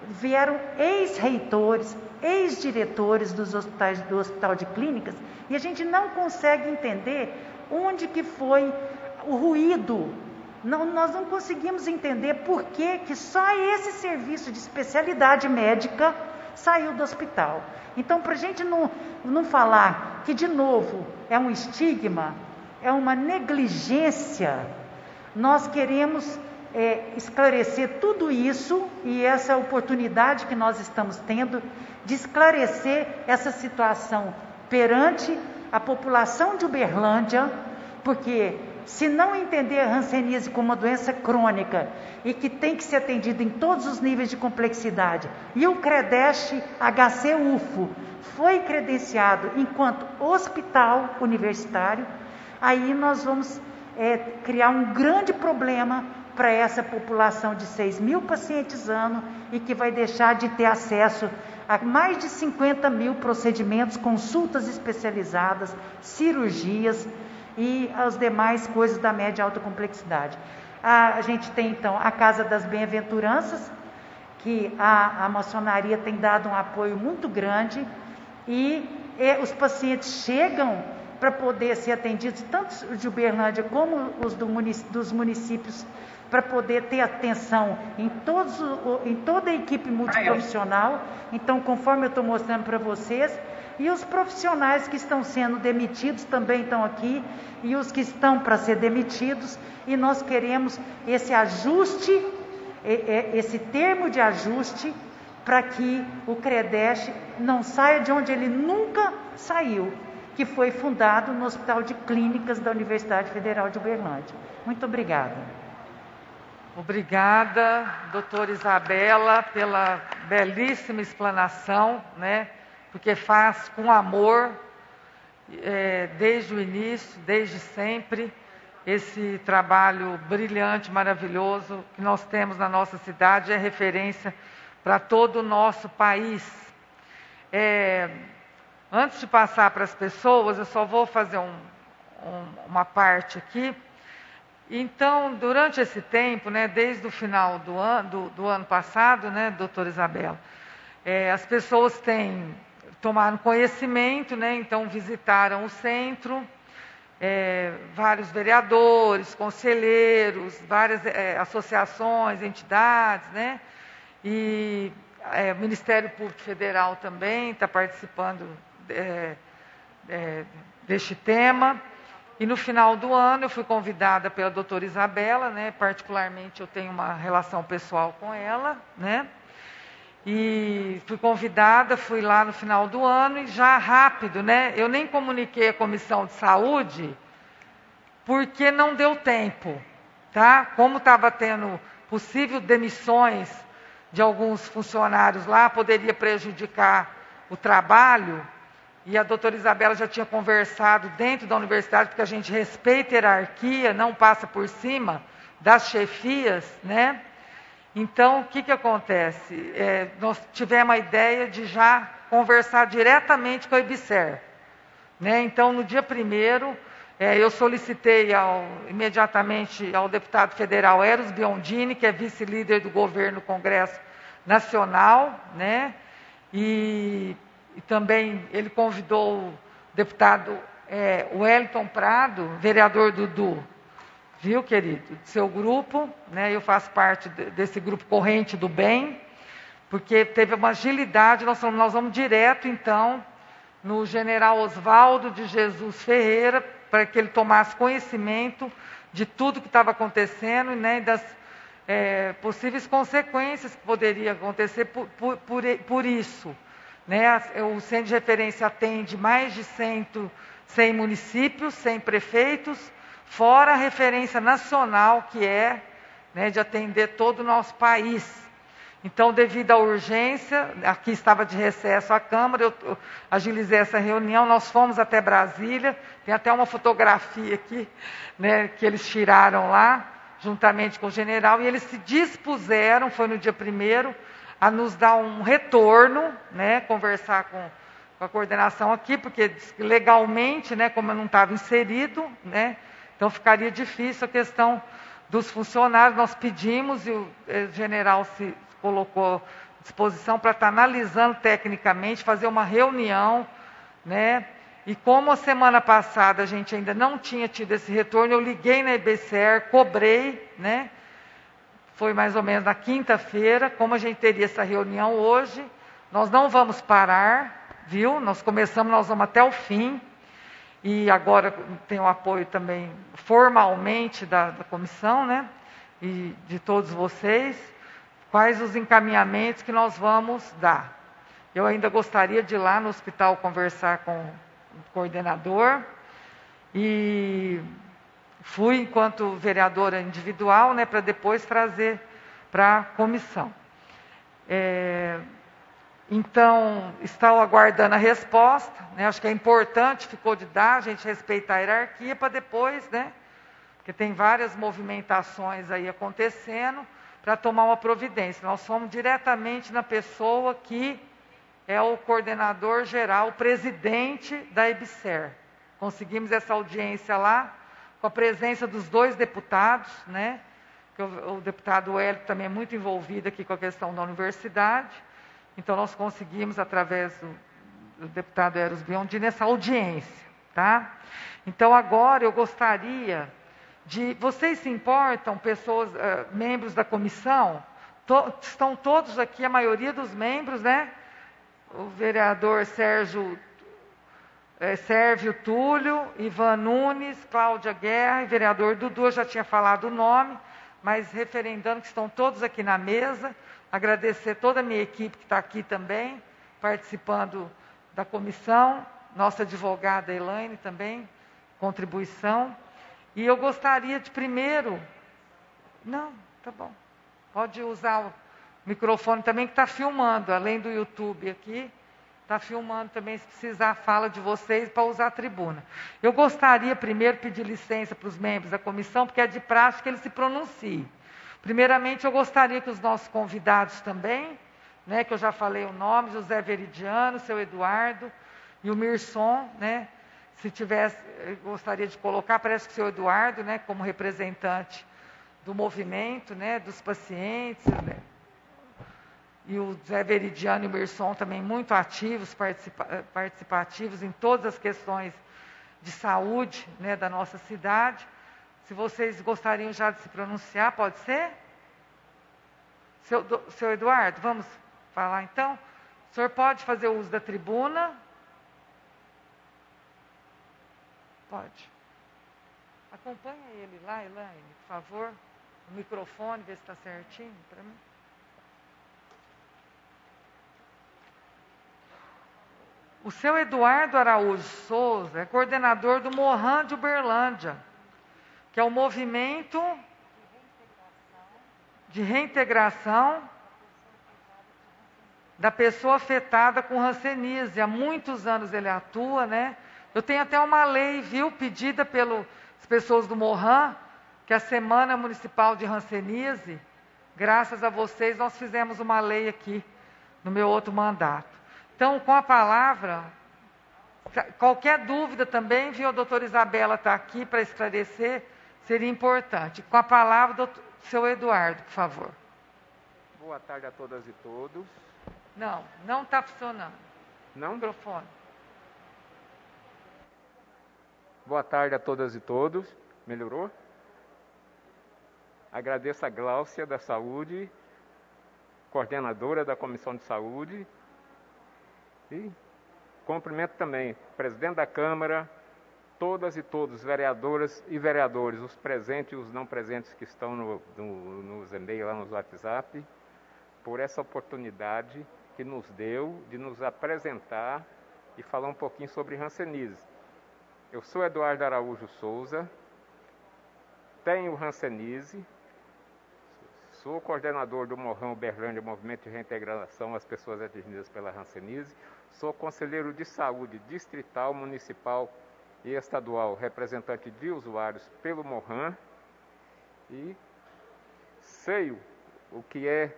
vieram ex-reitores, ex-diretores do Hospital de Clínicas, e a gente não consegue entender onde que foi o ruído. Nós não conseguimos entender por que só esse serviço de especialidade médica saiu do hospital. Então, para a gente não falar que, de novo, é um estigma, é uma negligência, nós queremos esclarecer tudo isso, e essa oportunidade que nós estamos tendo de esclarecer essa situação perante a população de Uberlândia, porque se não entender a hanseníase como uma doença crônica e que tem que ser atendida em todos os níveis de complexidade, e o CREDEST HC-UFO foi credenciado enquanto hospital universitário, aí nós vamos criar um grande problema para essa população de 6.000 pacientes ano, e que vai deixar de ter acesso a mais de 50.000 procedimentos, consultas especializadas, cirurgias e as demais coisas da média e alta complexidade. A gente tem então a Casa das Bem-aventuranças, que a maçonaria tem dado um apoio muito grande, e os pacientes chegam para poder ser atendidos, tanto os de Uberlândia como os dos municípios, para poder ter atenção em toda a equipe multiprofissional. Então, conforme eu estou mostrando para vocês, e os profissionais que estão sendo demitidos também estão aqui, e os que estão para ser demitidos, e nós queremos esse ajuste, esse termo de ajuste, para que o CREDEST não saia de onde ele nunca saiu, que foi fundado no Hospital de Clínicas da Universidade Federal de Uberlândia. Muito obrigada. Obrigada, doutora Isabela, pela belíssima explanação, né? Porque faz com amor, desde o início, desde sempre, esse trabalho brilhante, maravilhoso que nós temos na nossa cidade, é referência para todo o nosso país. Antes de passar para as pessoas, eu só vou fazer uma parte aqui. Então, durante esse tempo, né, desde o final do ano passado, né, doutora Isabela, as pessoas tomaram conhecimento, né, então visitaram o centro, vários vereadores, conselheiros, várias associações, entidades, né, e o Ministério Público Federal também está participando deste tema. E no final do ano eu fui convidada pela doutora Isabela, né, particularmente eu tenho uma relação pessoal com ela, né, e fui convidada, fui lá no final do ano e já rápido, né, eu nem comuniquei a Comissão de Saúde, porque não deu tempo, tá? Como estava tendo possível demissões de alguns funcionários lá, poderia prejudicar o trabalho. E a doutora Isabela já tinha conversado dentro da universidade, porque a gente respeita a hierarquia, não passa por cima das chefias, né? Então, o que acontece? Nós tivemos a ideia de já conversar diretamente com a IBSER, né? Então, no dia 1º, eu solicitei imediatamente ao deputado federal Eros Biondini, que é vice-líder do governo no Congresso Nacional, né? E também ele convidou o deputado Wellington Prado, vereador Dudu, viu, querido? Do seu grupo, né? Eu faço parte desse grupo Corrente do Bem, porque teve uma agilidade, nós vamos direto, então, no general Oswaldo de Jesus Ferreira, para que ele tomasse conhecimento de tudo que estava acontecendo, né? E das possíveis consequências que poderia acontecer por isso. Né? O Centro de Referência atende mais de 100 municípios, 100 prefeitos, fora a referência nacional, que né, de atender todo o nosso país. Então, devido à urgência, aqui estava de recesso a Câmara, eu agilizei essa reunião, nós fomos até Brasília, tem até uma fotografia aqui, né, que eles tiraram lá, juntamente com o general, e eles se dispuseram, foi no dia 1º, a nos dar um retorno, né, conversar com a coordenação aqui, porque legalmente, né, como eu não estava inserido, né, então ficaria difícil a questão dos funcionários. Nós pedimos e o general se colocou à disposição para estar analisando tecnicamente, fazer uma reunião, né, e como a semana passada a gente ainda não tinha tido esse retorno, eu liguei na IBSER, cobrei, né, foi mais ou menos na quinta-feira, como a gente teria essa reunião hoje, nós não vamos parar, viu? Nós vamos até o fim, e agora tem o apoio também formalmente da comissão, né? E de todos vocês, quais os encaminhamentos que nós vamos dar. Eu ainda gostaria de ir lá no hospital conversar com o coordenador, e fui enquanto vereadora individual, né, para depois trazer para a comissão. Então, estou aguardando a resposta, né, acho que é importante, ficou de dar, a gente respeitar a hierarquia, para depois, né, porque tem várias movimentações aí acontecendo, para tomar uma providência. Nós fomos diretamente na pessoa que é o coordenador geral, o presidente da IBSER. Conseguimos essa audiência lá, com a presença dos 2 deputados, né? Que o deputado Hélio também é muito envolvido aqui com a questão da universidade. Então, nós conseguimos, através do deputado Eros Biondini, essa audiência. tá? Então, agora eu gostaria de... Vocês se importam, pessoas, membros da comissão? Estão todos aqui, a maioria dos membros, né? O vereador Sérgio Túlio, Ivan Nunes, Cláudia Guerra e vereador Dudu, eu já tinha falado o nome, mas referendando que estão todos aqui na mesa. Agradecer toda a minha equipe que está aqui também, participando da comissão, nossa advogada Elaine também, contribuição. E eu gostaria de primeiro... Não, tá bom. Pode usar o microfone também, que está filmando, além do YouTube aqui, está filmando também, se precisar, a fala de vocês para usar a tribuna. Eu gostaria primeiro pedir licença para os membros da comissão, porque é de praxe que eles se pronunciem. Primeiramente, eu gostaria que os nossos convidados também, né, que eu já falei o nome, José Veridiano, seu Eduardo e o Mirson, né, se tivesse, eu gostaria de colocar, parece que o seu Eduardo, né, como representante do movimento, né, dos pacientes, né, e o José Veridiano e o Mirson também muito ativos, participativos em todas as questões de saúde, né, da nossa cidade. Se vocês gostariam já de se pronunciar, pode ser? Seu Eduardo, vamos falar então? O senhor pode fazer uso da tribuna? Pode. Acompanha ele lá, Elaine, por favor. O microfone, ver se está certinho para mim. O seu Eduardo Araújo Souza é coordenador do Morran de Uberlândia, que é o movimento de reintegração da pessoa afetada com hanseníase. Há muitos anos ele atua, né? Eu tenho até uma lei, viu, pedida pelas pessoas do Morran, que a Semana Municipal de Hanseníase, graças a vocês, nós fizemos uma lei aqui, no meu outro mandato. Então, com a palavra, qualquer dúvida também, viu, a doutora Isabela está aqui para esclarecer, seria importante. Com a palavra, seu Eduardo, por favor. Boa tarde a todas e todos. Não está funcionando. Não? Microfone. Boa tarde a todas e todos. Melhorou? Agradeço a Gláucia da Saúde, coordenadora da Comissão de Saúde. E cumprimento também o presidente da Câmara, todas e todos, vereadoras e vereadores, os presentes e os não presentes que estão nos e-mails, lá nos WhatsApp, por essa oportunidade que nos deu de nos apresentar e falar um pouquinho sobre hanseníase. Eu sou Eduardo Araújo Souza, tenho hanseníase, sou coordenador do Morran Uberlândia, Movimento de Reintegração às Pessoas Atingidas pela hanseníase, sou conselheiro de saúde distrital, municipal e estadual, representante de usuários pelo Morran, e sei o que é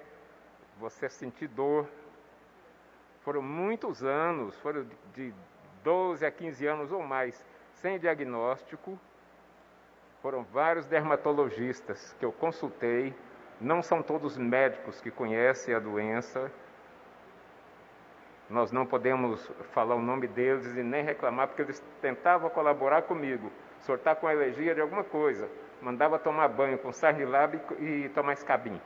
você sentir dor. Foram muitos anos, foram de 12 a 15 anos ou mais, sem diagnóstico. Foram vários dermatologistas que eu consultei, não são todos médicos que conhecem a doença. Nós não podemos falar o nome deles e nem reclamar, porque eles tentavam colaborar comigo. O senhor está com alergia de alguma coisa, mandava tomar banho com Sarnilab e tomar escabim.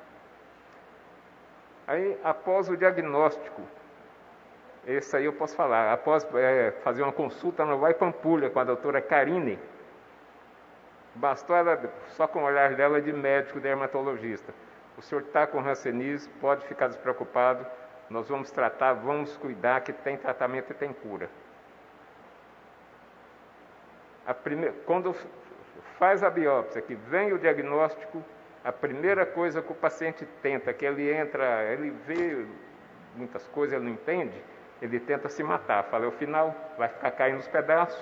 Aí, após o diagnóstico, esse aí eu posso falar, após fazer uma consulta no Vai Pampulha com a doutora Karine, bastou ela, só com o olhar dela de médico dermatologista: o senhor está com hanseníase, pode ficar despreocupado, nós vamos tratar, vamos cuidar, que tem tratamento e tem cura. Quando faz a biópsia, que vem o diagnóstico, a primeira coisa que o paciente tenta, que ele entra, ele vê muitas coisas, ele não entende, ele tenta se matar. Fala, o final vai ficar caindo os pedaços.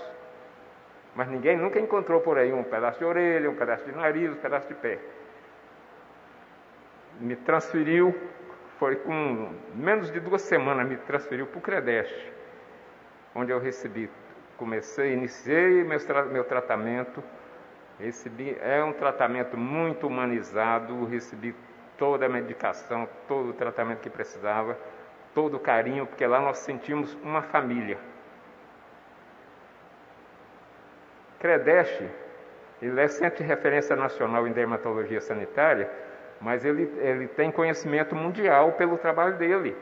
Mas ninguém nunca encontrou por aí um pedaço de orelha, um pedaço de nariz, um pedaço de pé. Me transferiu, foi com menos de 2 semanas, me transferiu para o Credeste, onde eu iniciei meu tratamento. É um tratamento muito humanizado, recebi toda a medicação, todo o tratamento que precisava, todo o carinho, porque lá nós sentimos uma família. CREDEST, ele é centro de referência nacional em dermatologia sanitária, mas ele tem conhecimento mundial pelo trabalho dele.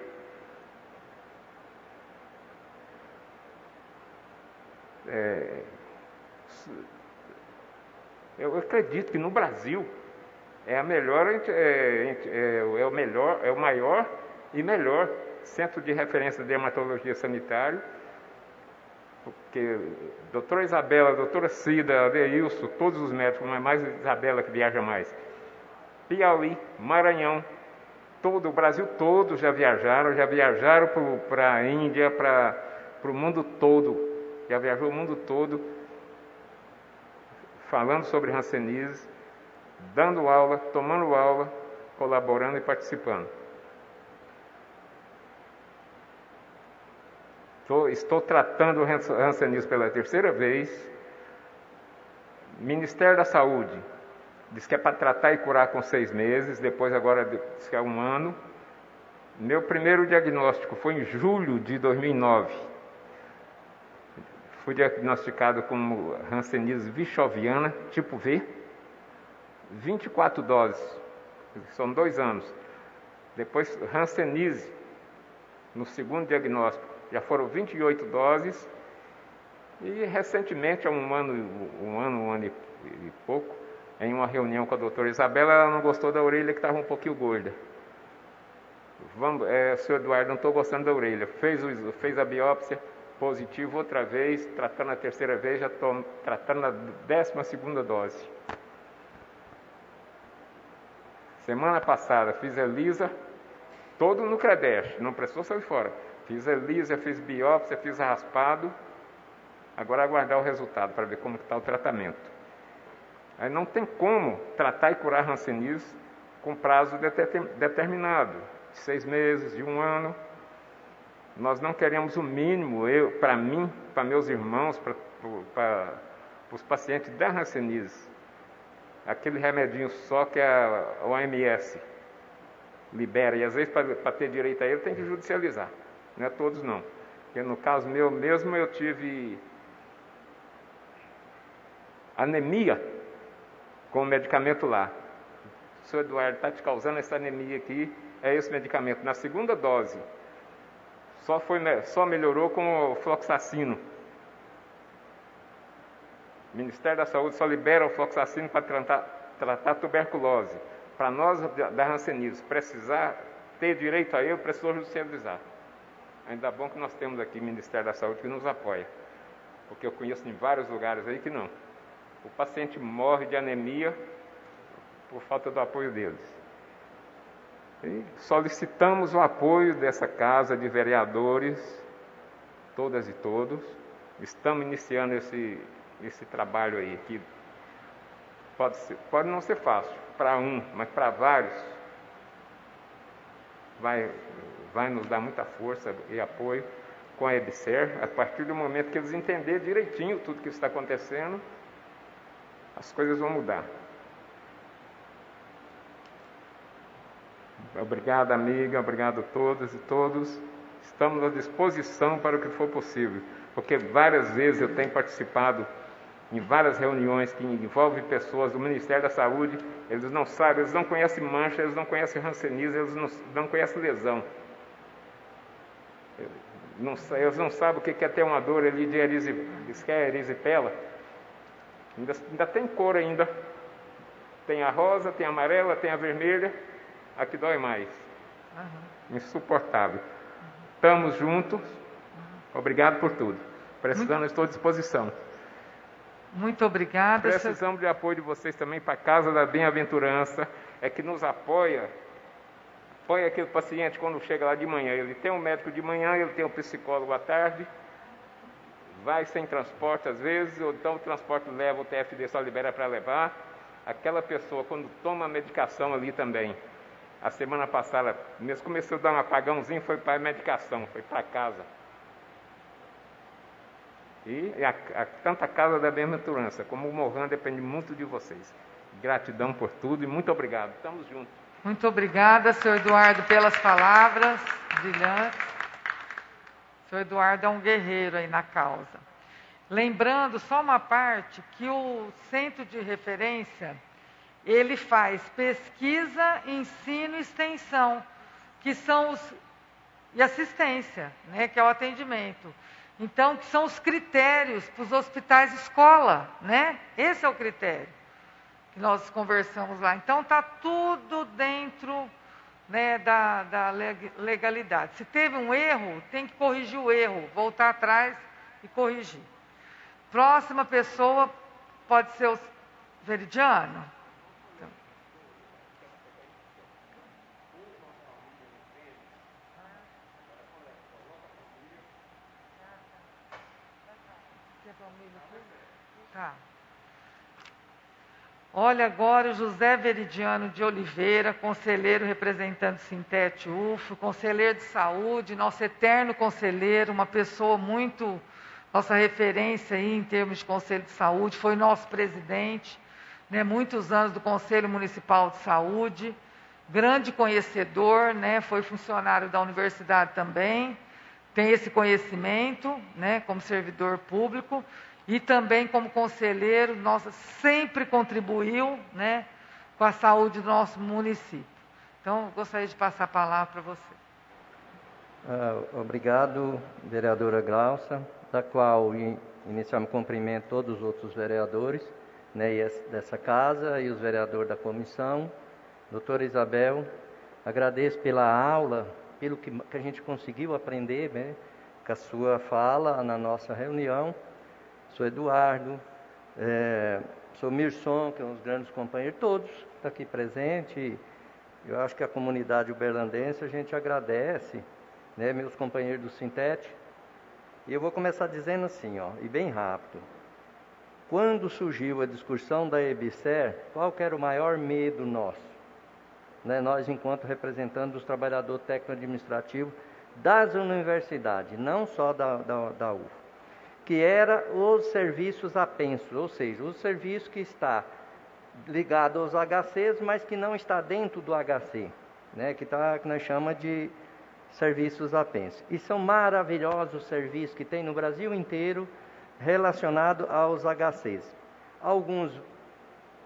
Eu acredito que no Brasil é o maior e melhor centro de referência de dermatologia sanitária, porque doutora Isabela, doutora Cida, Adeilson, todos os médicos, mas mais Isabela que viaja mais, Piauí, Maranhão, todo o Brasil todo já viajaram para a Índia, para o mundo todo, já viajou o mundo todo, falando sobre hanseníase, dando aula, tomando aula, colaborando e participando. Estou tratando o hanseníase pela terceira vez. Ministério da Saúde diz que é para tratar e curar com 6 meses, depois agora diz que é 1 ano. Meu primeiro diagnóstico foi em julho de 2009. Fui diagnosticado com hanseníase vichoviana, tipo V, 24 doses, são 2 anos. Depois hanseníase, no segundo diagnóstico, já foram 28 doses. E recentemente, há um ano e pouco, em uma reunião com a doutora Isabela, ela não gostou da orelha, que estava um pouquinho gorda. Senhor Eduardo, não estou gostando da orelha. Fez a biópsia, positivo outra vez, tratando a terceira vez, já estou tratando a 12ª dose. Semana passada fiz a ELISA, todo no CREDEST, não precisou sair fora. Fiz a ELISA, fiz biópsia, fiz raspado. Agora aguardar o resultado para ver como está o tratamento. Aí não tem como tratar e curar hanseníase com prazo determinado, de 6 meses, de 1 ano. Nós não queremos o mínimo, para mim, para meus irmãos, para os pacientes da hanseníase. Aquele remedinho só que a OMS libera, e às vezes para ter direito a ele tem que judicializar. Não é todos não. Porque no caso meu mesmo eu tive anemia com o medicamento lá. O senhor Eduardo está te causando essa anemia aqui, é esse medicamento. Na segunda dose, só melhorou com o fluoxacino. O Ministério da Saúde só libera o fluoxacino para tratar tuberculose. Para nós da hanseníase precisar ter direito a ele, precisou judicializar. Ainda bom que nós temos aqui o Ministério da Saúde que nos apoia, porque eu conheço em vários lugares aí que não. O paciente morre de anemia por falta do apoio deles. E solicitamos o apoio dessa casa de vereadores, todas e todos. Estamos iniciando esse trabalho aí, que pode não ser fácil para um, mas para vários vai nos dar muita força e apoio com a EBSER, a partir do momento que eles entenderem direitinho tudo que está acontecendo, as coisas vão mudar. Obrigado, amiga, obrigado a todas e todos. Estamos à disposição para o que for possível, porque várias vezes eu tenho participado em várias reuniões que envolvem pessoas do Ministério da Saúde. Eles não sabem, eles não conhecem mancha, eles não conhecem hanseníase, eles não conhecem lesão. Eles não sabem o que é ter uma dor ali de erisipela. Ainda tem cor ainda. Tem a rosa, tem a amarela, tem a vermelha. A que dói mais. Insuportável. Estamos juntos. Obrigado por tudo. Precisando, estou à disposição. Muito obrigada. Precisamos de apoio de vocês também para a Casa da Bem-aventurança. É que nos apoia aquele paciente quando chega lá de manhã. Ele tem um médico de manhã, ele tem um psicólogo à tarde. Vai sem transporte às vezes, ou então o transporte leva, o TFD só libera para levar. Aquela pessoa, quando toma a medicação ali também. A semana passada, mesmo começou a dar um apagãozinho, foi para a medicação, foi para casa. E tanto a Casa da Bem-aventurança como o Morran depende muito de vocês. Gratidão por tudo e muito obrigado. Estamos juntos. Muito obrigada, senhor Eduardo, pelas palavras brilhantes. O senhor Eduardo é um guerreiro aí na causa. Lembrando só uma parte, que o centro de referência, ele faz pesquisa, ensino e extensão, que são e assistência, né, que é o atendimento. Então, que são os critérios para os hospitais escola, né? Esse é o critério que nós conversamos lá. Então, está tudo dentro, né, da legalidade. Se teve um erro, tem que corrigir o erro, voltar atrás e corrigir. Próxima pessoa pode ser o Veridiano. Tá. Olha agora o José Veridiano de Oliveira, conselheiro representante do Sintete UFO, conselheiro de saúde, nosso eterno conselheiro, uma pessoa muito, nossa referência aí em termos de conselho de saúde, foi nosso presidente, né, muitos anos do Conselho Municipal de Saúde, grande conhecedor, né, foi funcionário da universidade também, tem esse conhecimento, né, como servidor público, e também como conselheiro, nossa, sempre contribuiu, né, com a saúde do nosso município. Então, gostaria de passar a palavra para você. Obrigado, vereadora Glaucia, da qual inicialmente cumprimento todos os outros vereadores, né, dessa casa e os vereadores da comissão. Doutora Isabel, agradeço pela aula, pelo que a gente conseguiu aprender, né, com a sua fala na nossa reunião. Sou Eduardo, sou Mirson, que é um dos grandes companheiros, todos estão aqui presentes. Eu acho que a comunidade uberlandense, a gente agradece, né, meus companheiros do Sintete. E eu vou começar dizendo assim, ó, e bem rápido. Quando surgiu a discussão da EBSER, qual que era o maior medo nosso? Né, nós, enquanto representantes dos trabalhadores técnico-administrativos das universidades, não só da UFO. Que era os serviços apensos, ou seja, o serviço que está ligado aos HCs, mas que não está dentro do HC, né? Que nós chamamos de serviços apensos. E são maravilhosos os serviços que tem no Brasil inteiro relacionados aos HCs. Alguns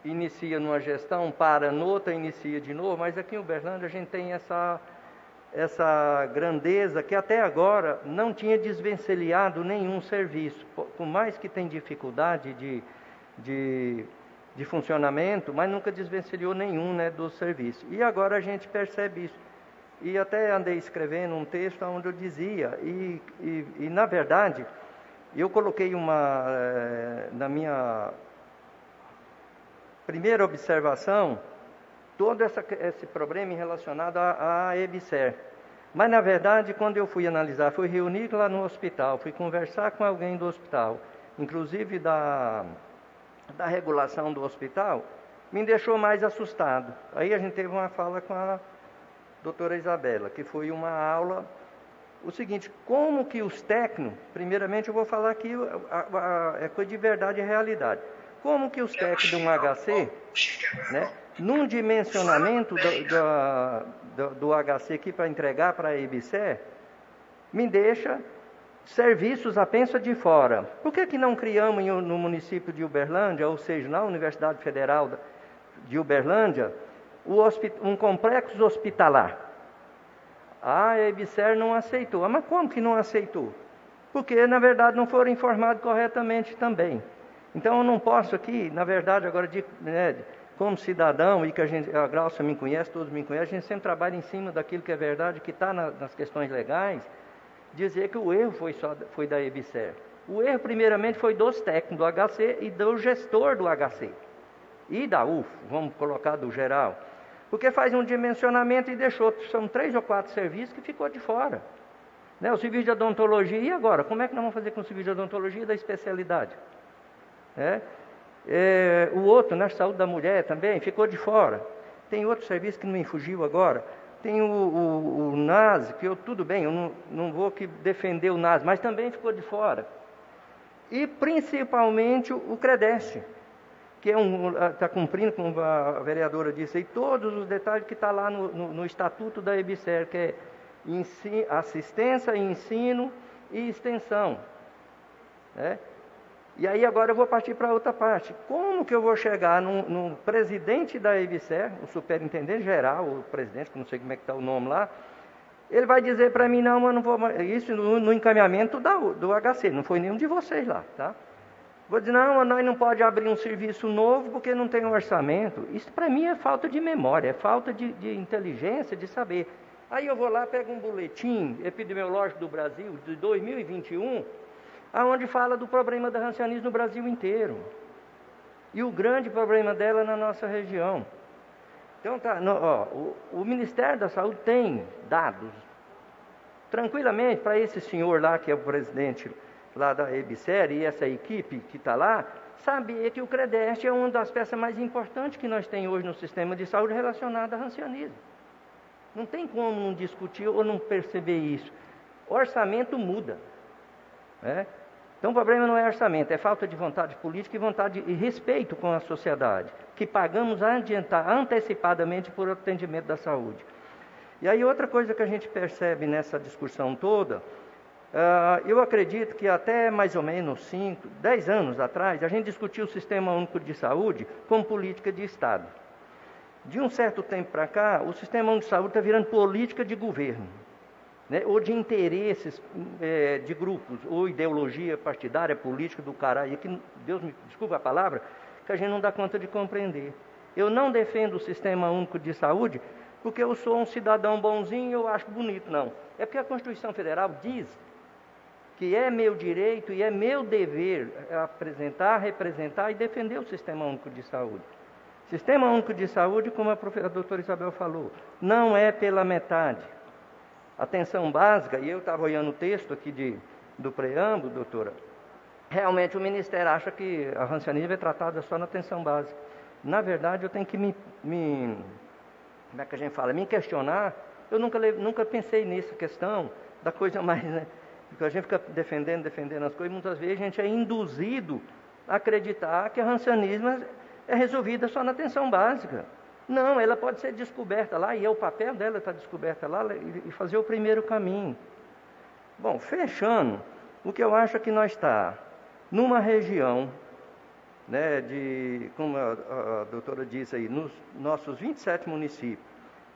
iniciam numa gestão, para noutra, inicia de novo, mas aqui em Uberlândia a gente tem essa grandeza que até agora não tinha desvencilhado nenhum serviço, por mais que tem dificuldade de funcionamento, mas nunca desvencilhou nenhum, né, do serviço. E agora a gente percebe isso. E até andei escrevendo um texto onde eu dizia, e na verdade, eu coloquei na minha primeira observação, todo esse problema relacionado à EBSER. Mas, na verdade, quando eu fui analisar, fui reunir lá no hospital, fui conversar com alguém do hospital, inclusive da regulação do hospital, me deixou mais assustado. Aí a gente teve uma fala com a doutora Isabela, que foi uma aula, o seguinte, como que os técnicos, primeiramente eu vou falar aqui, é coisa de verdade e realidade, como que os técnicos de um HC, né, num dimensionamento do HC aqui para entregar para a EBSER, me deixa serviços apenas de fora. Por que não criamos no município de Uberlândia, ou seja, na Universidade Federal de Uberlândia, um complexo hospitalar? A EBSER não aceitou. Mas como que não aceitou? Porque, na verdade, não foram informados corretamente também. Então, eu não posso aqui, na verdade, agora, como cidadão, e que a Glaucia me conhece, todos me conhecem, a gente sempre trabalha em cima daquilo que é verdade, que está nas questões legais, dizer que o erro foi da EBSER. O erro, primeiramente, foi dos técnicos do HC e do gestor do HC. E da UFO, vamos colocar do geral. Porque faz um dimensionamento e deixou, são 3 ou 4 serviços que ficou de fora. Né? O serviço de odontologia, e agora? Como é que nós vamos fazer com o serviço de odontologia da especialidade? O outro, na saúde da mulher também, ficou de fora. Tem outro serviço que não me fugiu agora. Tem o NAS, que tudo bem, eu não vou aqui defender o NAS, mas também ficou de fora. E principalmente o CREDEST, que está cumprindo, como a vereadora disse aí, todos os detalhes que está lá no estatuto da EBSER, que é assistência, ensino e extensão. Né? E aí agora eu vou partir para outra parte. Como que eu vou chegar no presidente da EBSER, o superintendente geral, o presidente, que não sei como é que está o nome lá, ele vai dizer para mim, não, eu não vou mais, isso no encaminhamento do HC, não foi nenhum de vocês lá, tá? Vou dizer, não, nós não pode abrir um serviço novo porque não tem orçamento. Isso para mim é falta de memória, é falta de inteligência, de saber. Aí eu vou lá, pego um boletim epidemiológico do Brasil, de 2021, aonde fala do problema da hanseníase no Brasil inteiro. E o grande problema dela na nossa região. Então, o Ministério da Saúde tem dados, tranquilamente, para esse senhor lá, que é o presidente lá da EBSER, e essa equipe que está lá, saber que o CREDEST é uma das peças mais importantes que nós temos hoje no sistema de saúde relacionada à hanseníase. Não tem como não discutir ou não perceber isso. Orçamento muda, né? Então o problema não é orçamento, é falta de vontade política e vontade e respeito com a sociedade, que pagamos antecipadamente por atendimento da saúde. E aí outra coisa que a gente percebe nessa discussão toda, eu acredito que até mais ou menos 5, 10 anos atrás, a gente discutiu o Sistema Único de Saúde como política de Estado. De um certo tempo para cá, o Sistema Único de Saúde está virando política de governo, né? Ou de interesses de grupos, ou ideologia partidária, política do caralho, que Deus me desculpa a palavra, que a gente não dá conta de compreender. Eu não defendo o Sistema Único de Saúde porque eu sou um cidadão bonzinho e eu acho bonito, não. É porque a Constituição Federal diz que é meu direito e é meu dever apresentar, representar e defender o Sistema Único de Saúde. Sistema Único de Saúde, como a doutora Isabel falou, não é pela metade. Atenção básica, e eu estava olhando o texto aqui do preâmbulo, doutora, realmente o Ministério acha que a hanseníase é tratada só na atenção básica. Na verdade, eu tenho que como é que a gente fala, me questionar. Eu nunca pensei nessa questão da coisa mais, né? Porque a gente fica defendendo as coisas, muitas vezes a gente é induzido a acreditar que a hanseníase é resolvida só na atenção básica. Não, ela pode ser descoberta lá, e é o papel dela estar descoberta lá e fazer o primeiro caminho. Bom, fechando, o que eu acho é que nós está numa região, né, como a doutora disse aí, nos nossos 27 municípios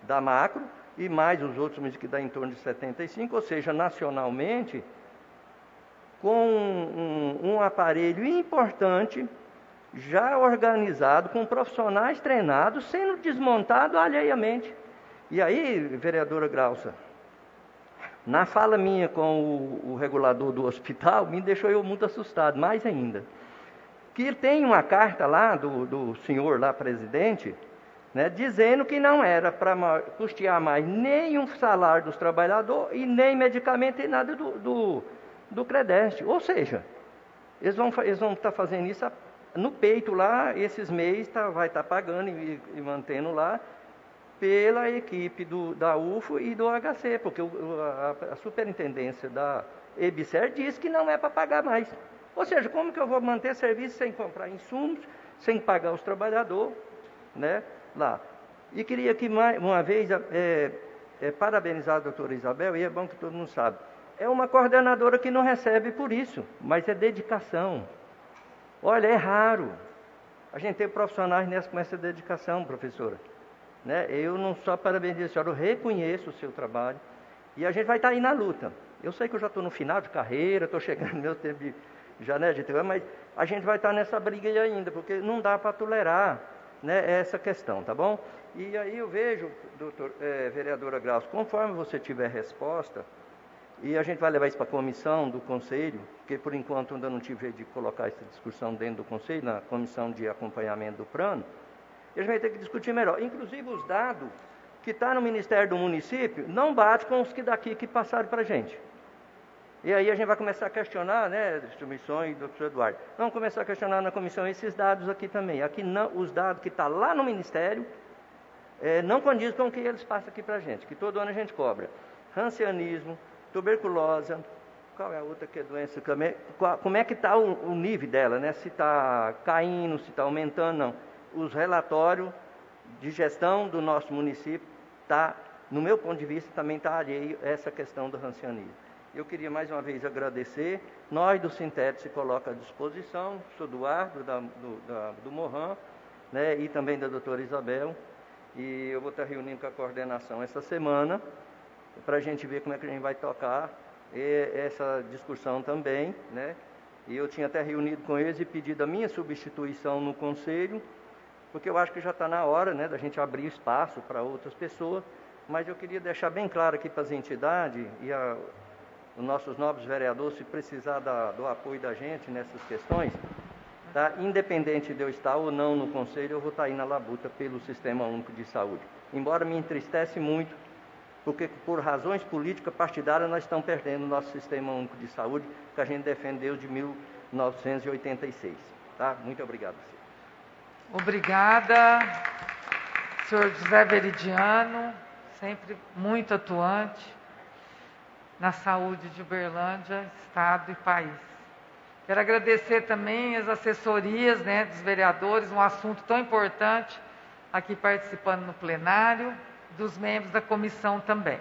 da macro, e mais os outros municípios que dá em torno de 75, ou seja, nacionalmente, com um aparelho importante, já organizado, com profissionais treinados, sendo desmontado alheiamente. E aí, vereadora Grauça, na fala minha com o regulador do hospital, me deixou eu muito assustado, mais ainda. Que tem uma carta lá do senhor lá, presidente, né, dizendo que não era para custear mais nem um salário dos trabalhadores e nem medicamento e nada do CREDEST. Ou seja, eles vão estar fazendo isso no peito lá, esses meses vai estar pagando e mantendo lá pela equipe da UFO e do HC, porque a superintendência da EBSER diz que não é para pagar mais. Ou seja, como que eu vou manter serviço sem comprar insumos, sem pagar os trabalhadores, né, lá? E queria que mais uma vez parabenizar a doutora Isabel, e é bom que todo mundo sabe. É uma coordenadora que não recebe por isso, mas é dedicação. Olha, é raro a gente ter profissionais com essa dedicação, professora. Né? Eu não só parabenizo a senhora, eu reconheço o seu trabalho. E a gente vai estar aí na luta. Eu sei que eu já estou no final de carreira, estou chegando no meu tempo de mas a gente vai estar nessa briga aí ainda, porque não dá para tolerar, né, essa questão, tá bom? E aí eu vejo, vereadora Grauça, conforme você tiver resposta, e a gente vai levar isso para a comissão do Conselho, porque por enquanto ainda não tive de colocar essa discussão dentro do Conselho, na comissão de acompanhamento do plano, e a gente vai ter que discutir melhor. Inclusive os dados que estão no Ministério do Município não batem com os que daqui que passaram para a gente. E aí a gente vai começar a questionar, né, distribuições, doutor Eduardo, vamos começar a questionar na comissão esses dados aqui também. Aqui não, os dados que estão lá no Ministério não condizem com o que eles passam aqui para a gente, que todo ano a gente cobra. Hanseanismo, tuberculose, qual é a outra que é doença também? Como é que está o nível dela, né? Se está caindo, se está aumentando, não. Os relatórios de gestão do nosso município no meu ponto de vista, também está alheio a essa questão do hanseanismo. Eu queria mais uma vez agradecer. Nós do Sintet se coloca à disposição, o senhor Eduardo, do Morran, né, e também da doutora Isabel. E eu vou estar reunindo com a coordenação essa semana, para a gente ver como é que a gente vai tocar essa discussão também, né? E eu tinha até reunido com eles e pedido a minha substituição no conselho, porque eu acho que já está na hora, né, da gente abrir espaço para outras pessoas, mas eu queria deixar bem claro aqui para as entidades e os nossos novos vereadores, se precisar do apoio da gente nessas questões, tá? Independente de eu estar ou não no conselho, eu vou estar aí na labuta pelo Sistema Único de Saúde. Embora me entristece muito, porque por razões políticas partidárias nós estamos perdendo o nosso Sistema Único de Saúde, que a gente defendeu de 1986. Tá? Muito obrigado. Obrigada, senhor José Veridiano, sempre muito atuante na saúde de Uberlândia, Estado e país. Quero agradecer também as assessorias, né, dos vereadores, um assunto tão importante aqui participando no plenário, dos membros da comissão também.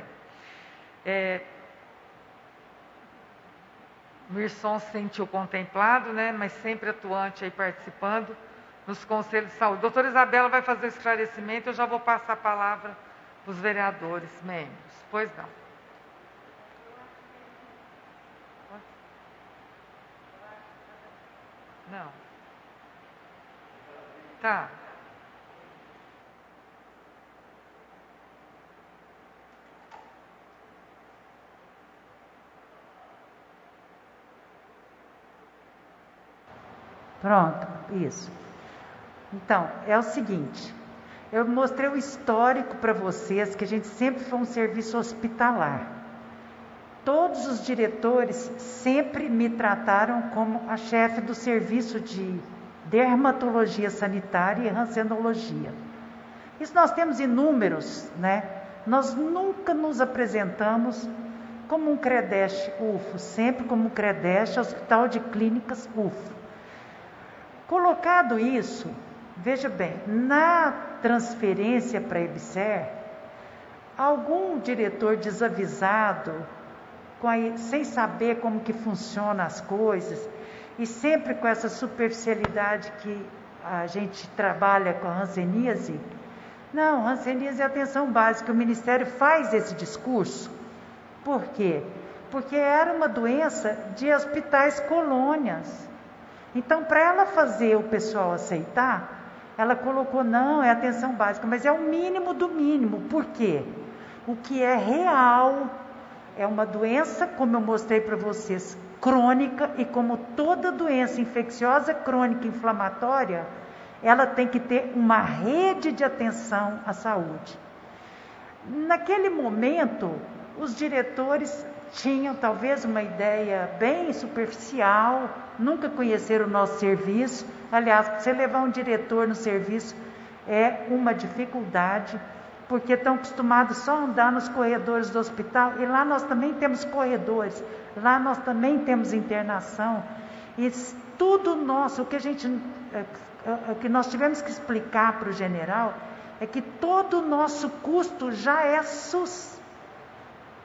Mirson se sentiu contemplado, né, mas sempre atuante aí participando nos conselhos de saúde. Doutora Isabela vai fazer o esclarecimento, eu já vou passar a palavra para os vereadores membros. Pois não. Não. Tá. Pronto, isso. Então, é o seguinte, eu mostrei o histórico para vocês, que a gente sempre foi um serviço hospitalar. Todos os diretores sempre me trataram como a chefe do serviço de dermatologia sanitária e rancenologia. Isso nós temos inúmeros, né? Nós nunca nos apresentamos como um CREDEST UFO, sempre como um CREDEST Hospital de Clínicas UFO. Colocado isso, veja bem, na transferência para a EBSER, algum diretor desavisado, sem saber como que funcionam as coisas, e sempre com essa superficialidade que a gente trabalha com a hanseníase, não, hanseníase é atenção básica, o Ministério faz esse discurso. Por quê? Porque era uma doença de hospitais colônias. Então, para ela fazer o pessoal aceitar, ela colocou, não, é atenção básica, mas é o mínimo do mínimo. Por quê? O que é real é uma doença, como eu mostrei para vocês, crônica, e como toda doença infecciosa, crônica, inflamatória, ela tem que ter uma rede de atenção à saúde. Naquele momento, os diretores tinham talvez uma ideia bem superficial, nunca conheceram o nosso serviço. Aliás, você levar um diretor no serviço é uma dificuldade, porque estão acostumados só a andar nos corredores do hospital, e lá nós também temos corredores, lá nós também temos internação, e tudo nosso, o que nós tivemos que explicar para o general, é que todo o nosso custo já é SUS.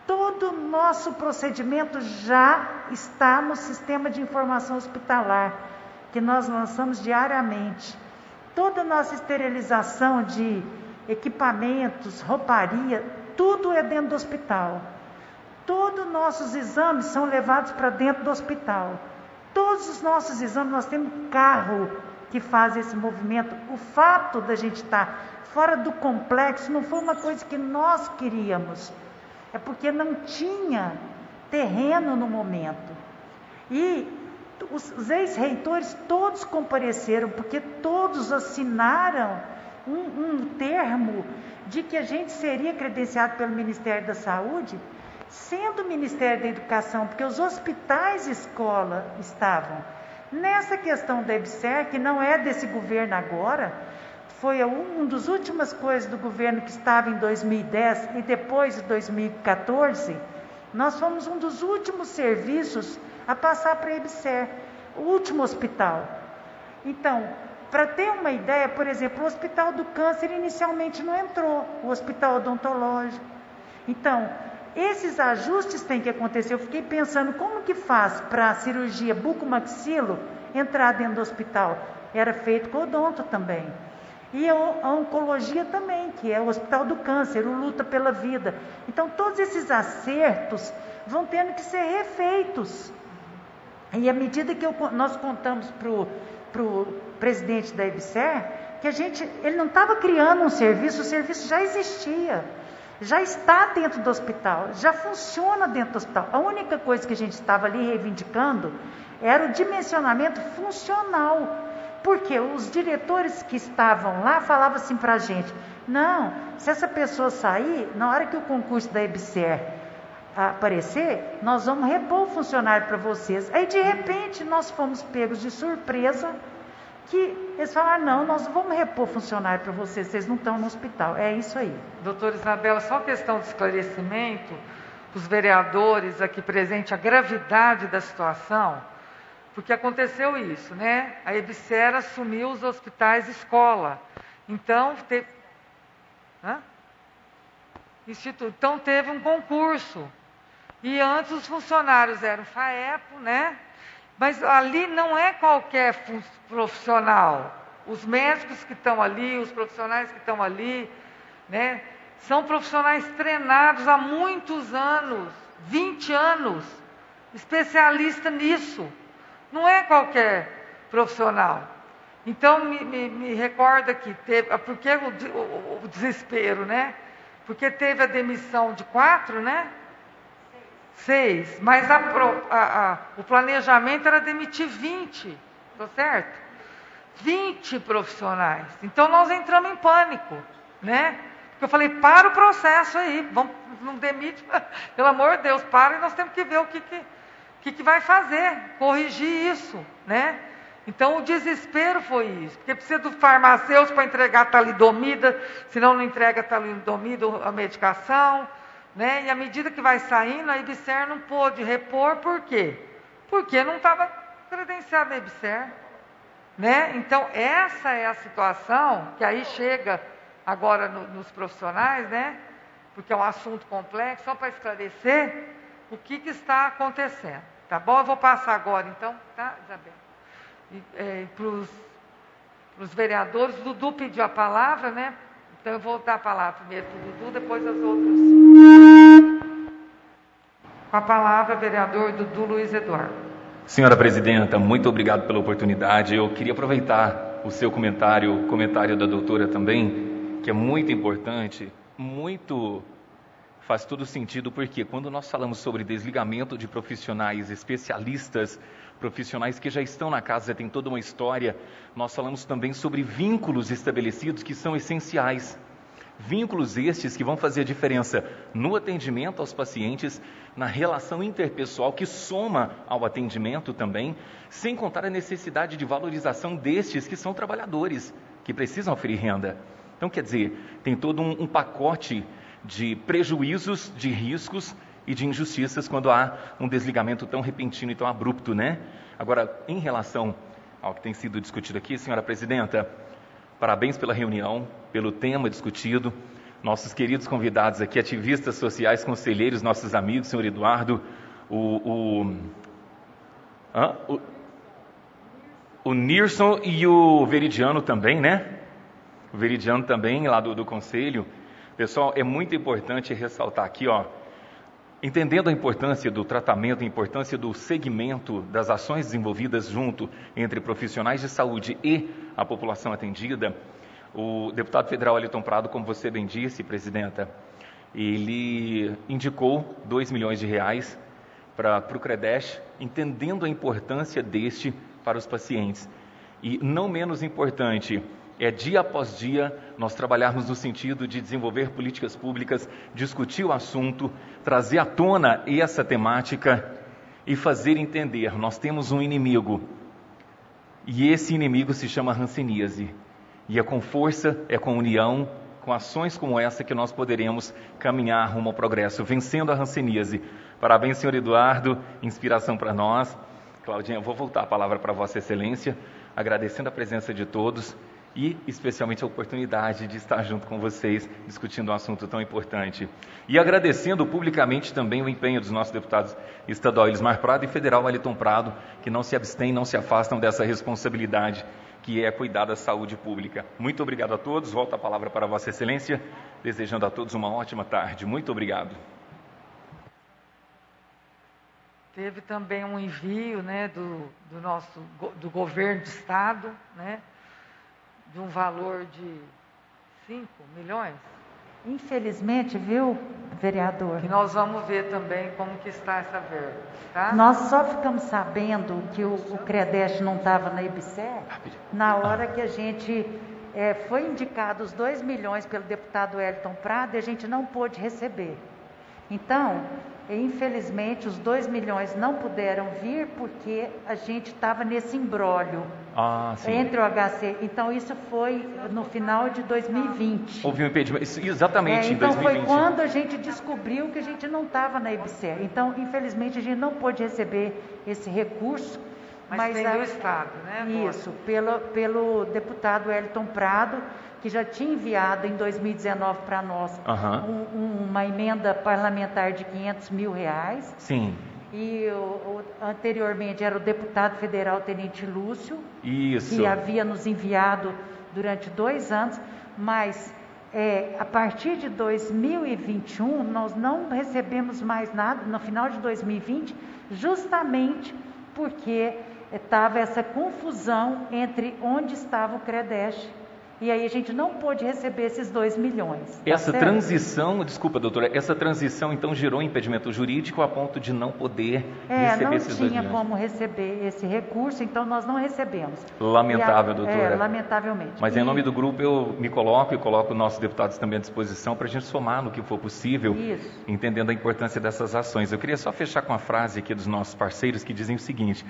Todo o nosso procedimento já está no sistema de informação hospitalar, que nós lançamos diariamente. Toda a nossa esterilização de equipamentos, rouparia, tudo é dentro do hospital. Todos os nossos exames são levados para dentro do hospital. Todos os nossos exames, nós temos carro que faz esse movimento. O fato da gente estar fora do complexo não foi uma coisa que nós queríamos. É porque não tinha terreno no momento. E os ex-reitores todos compareceram, porque todos assinaram um termo de que a gente seria credenciado pelo Ministério da Saúde, sendo o Ministério da Educação, porque os hospitais e escola estavam. Nessa questão da EBSER, que não é desse governo agora, foi uma das últimas coisas do governo que estava em 2010 e depois de 2014, nós fomos um dos últimos serviços a passar para a EBSER, o último hospital. Então, para ter uma ideia, por exemplo, o Hospital do Câncer inicialmente não entrou, o Hospital Odontológico. Então, esses ajustes têm que acontecer. Eu fiquei pensando, como que faz para a cirurgia bucomaxilo entrar dentro do hospital? Era feito com odonto também. E a oncologia também, que é o Hospital do Câncer, o Luta pela Vida. Então, todos esses acertos vão tendo que ser refeitos. E à medida que nós contamos para o presidente da EBSER, que ele não estava criando um serviço, o serviço já existia, já está dentro do hospital, já funciona dentro do hospital. A única coisa que a gente estava ali reivindicando era o dimensionamento funcional. Porque os diretores que estavam lá falavam assim para a gente: não, se essa pessoa sair, na hora que o concurso da EBSER aparecer, nós vamos repor o funcionário para vocês. Aí de repente nós fomos pegos de surpresa, que eles falaram: não, nós não vamos repor funcionário para vocês, vocês não estão no hospital. É isso aí. Doutora Isabela, só questão de esclarecimento, os vereadores aqui presentes, a gravidade da situação. Porque aconteceu isso, né? A EBSER assumiu os hospitais escola. Então, então teve um concurso. E antes os funcionários eram FAEPO, né? Mas ali não é qualquer profissional. Os médicos que estão ali, os profissionais que estão ali, né? São profissionais treinados há muitos anos, 20 anos, especialista nisso. Não é qualquer profissional. Então, me recorda que teve... Porque o desespero, né? Porque teve a demissão de 4, né? 6. Mas o planejamento era demitir 20. Tá certo? 20 profissionais. Então, nós entramos em pânico, né? Porque eu falei: para o processo aí. Não demite, pelo amor de Deus, para, e nós temos que ver o que vai fazer, corrigir isso, né? Então o desespero foi isso, porque precisa do farmacêutico para entregar talidomida, senão não entrega talidomida, a medicação, né? E à medida que vai saindo, a EBSER não pôde repor, por quê? Porque não estava credenciado a EBSER, né? Então essa é a situação que aí chega agora nos profissionais, né? Porque é um assunto complexo, só para esclarecer o que está acontecendo, tá bom? Eu vou passar agora, então, tá, Isabel? Para os vereadores, o Dudu pediu a palavra, né? Então eu vou dar a palavra primeiro para o Dudu, depois aos outros. Com a palavra, vereador Dudu Luiz Eduardo. Senhora Presidenta, muito obrigado pela oportunidade. Eu queria aproveitar o seu comentário, o comentário da doutora também, que é muito importante, faz todo sentido, porque quando nós falamos sobre desligamento de profissionais especialistas, profissionais que já estão na casa, já tem toda uma história, nós falamos também sobre vínculos estabelecidos que são essenciais. Vínculos estes que vão fazer a diferença no atendimento aos pacientes, na relação interpessoal que soma ao atendimento também, sem contar a necessidade de valorização destes que são trabalhadores, que precisam oferir renda. Então, quer dizer, tem todo um pacote de prejuízos, de riscos e de injustiças quando há um desligamento tão repentino e tão abrupto, né? Agora, em relação ao que tem sido discutido aqui, senhora Presidenta, parabéns pela reunião, pelo tema discutido, nossos queridos convidados aqui, ativistas sociais, conselheiros, nossos amigos, senhor Eduardo, o Nirson e o Veridiano também, né? O Veridiano também, lá do Conselho. Pessoal, é muito importante ressaltar aqui, entendendo a importância do tratamento, a importância do segmento das ações desenvolvidas junto entre profissionais de saúde e a população atendida, o deputado federal Alyton Prado, como você bem disse, Presidenta, ele indicou 2 milhões de reais para o CREDESH, entendendo a importância deste para os pacientes. E não menos importante, dia após dia, nós trabalharmos no sentido de desenvolver políticas públicas, discutir o assunto, trazer à tona essa temática e fazer entender, nós temos um inimigo, e esse inimigo se chama hanseníase. E é com força, é com união, com ações como essa que nós poderemos caminhar rumo ao progresso, vencendo a hanseníase. Parabéns, senhor Eduardo, inspiração para nós. Claudinha, eu vou voltar a palavra para Vossa Excelência, agradecendo a presença de todos e especialmente a oportunidade de estar junto com vocês discutindo um assunto tão importante. E agradecendo publicamente também o empenho dos nossos deputados estadual Elismar Prado e federal Wellington Prado, que não se abstêm, não se afastam dessa responsabilidade que é cuidar da saúde pública. Muito obrigado a todos, volto a palavra para Vossa Excelência, desejando a todos uma ótima tarde. Muito obrigado. Teve também um envio, né, do governo do estado, né, de um valor de 5 milhões. Infelizmente, viu, vereador? Que nós vamos ver também como que está essa verba, tá? Nós só ficamos sabendo que o CREDEST não estava na EBSER na hora que a gente foi indicado os 2 milhões pelo deputado Wellington Prado e a gente não pôde receber. Então, infelizmente, os 2 milhões não puderam vir porque a gente estava nesse imbróglio entre o HC. Então, isso foi no final de 2020. Houve um impedimento, exatamente em 2020. Então, foi quando a gente descobriu que a gente não estava na EBSER. Então, infelizmente, a gente não pôde receber esse recurso. Mas tem do Estado, né? Isso, pelo deputado Wellington Prado, que já tinha enviado em 2019 para nós uma emenda parlamentar de R$500 mil. Sim. E anteriormente era o deputado federal Tenente Lúcio, isso, que havia nos enviado durante 2 anos, mas a partir de 2021 nós não recebemos mais nada, no final de 2020, justamente porque estava essa confusão entre onde estava o CREDEST. E aí a gente não pôde receber esses 2 milhões. Essa transição, desculpa, doutora, essa transição então gerou impedimento jurídico a ponto de não poder receber esses 2 milhões. Não tinha como receber esse recurso, então nós não recebemos. Lamentável, doutora. Lamentavelmente. Mas em nome do grupo eu me coloco e coloco nossos deputados também à disposição para a gente somar no que for possível, entendendo a importância dessas ações. Eu queria só fechar com a frase aqui dos nossos parceiros que dizem o seguinte: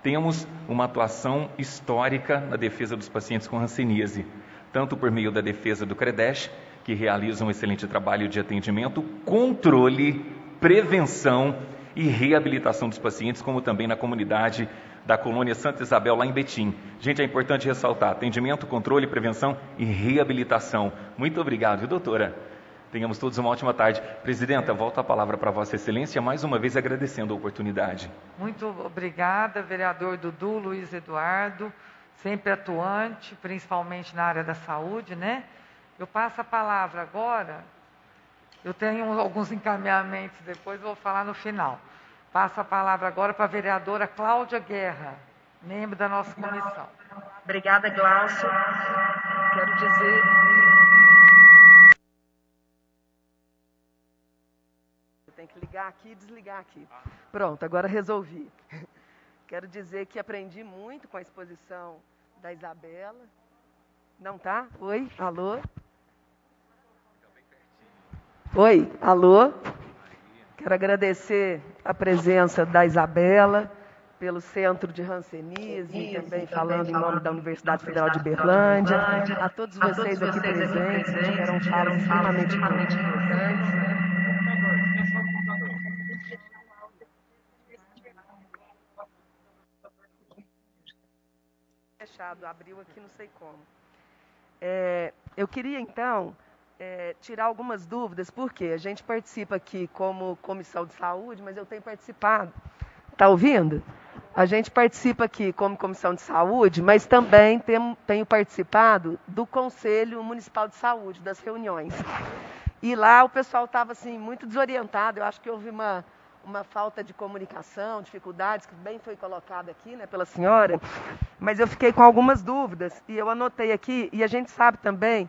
temos uma atuação histórica na defesa dos pacientes com hanseníase, tanto por meio da defesa do CREDEST, que realiza um excelente trabalho de atendimento, controle, prevenção e reabilitação dos pacientes, como também na comunidade da colônia Santa Isabel, lá em Betim. Gente, é importante ressaltar: atendimento, controle, prevenção e reabilitação. Muito obrigado, doutora. Tenhamos todos uma ótima tarde. Presidenta, volto a palavra para Vossa Excelência, mais uma vez agradecendo a oportunidade. Muito obrigada, vereador Dudu Luiz Eduardo, sempre atuante, principalmente na área da saúde, né? Eu passo a palavra agora, eu tenho alguns encaminhamentos depois, vou falar no final. Passo a palavra agora para a vereadora Cláudia Guerra, membro da nossa comissão. Obrigada, Glaucio. Quero dizer... Tem que ligar aqui e desligar aqui. Pronto, agora resolvi. Quero dizer que aprendi muito com a exposição da Isabela. Não tá? Oi? Alô? Oi? Alô? Quero agradecer a presença da Isabela, pelo Centro de Hanseníase, também falando em nome da Universidade Federal de Berlândia, a todos vocês aqui presentes, que tiveram falas extremamente importantes. Fechado, abriu aqui, não sei como. Eu queria, então, tirar algumas dúvidas, porque a gente participa aqui como Comissão de Saúde, mas eu tenho participado. Está ouvindo? A gente participa aqui como Comissão de Saúde, mas também tenho participado do Conselho Municipal de Saúde, das reuniões. E lá o pessoal estava assim, muito desorientado. Eu acho que houve uma falta de comunicação, dificuldades, que bem foi colocada aqui, né, pela senhora, mas eu fiquei com algumas dúvidas, e eu anotei aqui, e a gente sabe também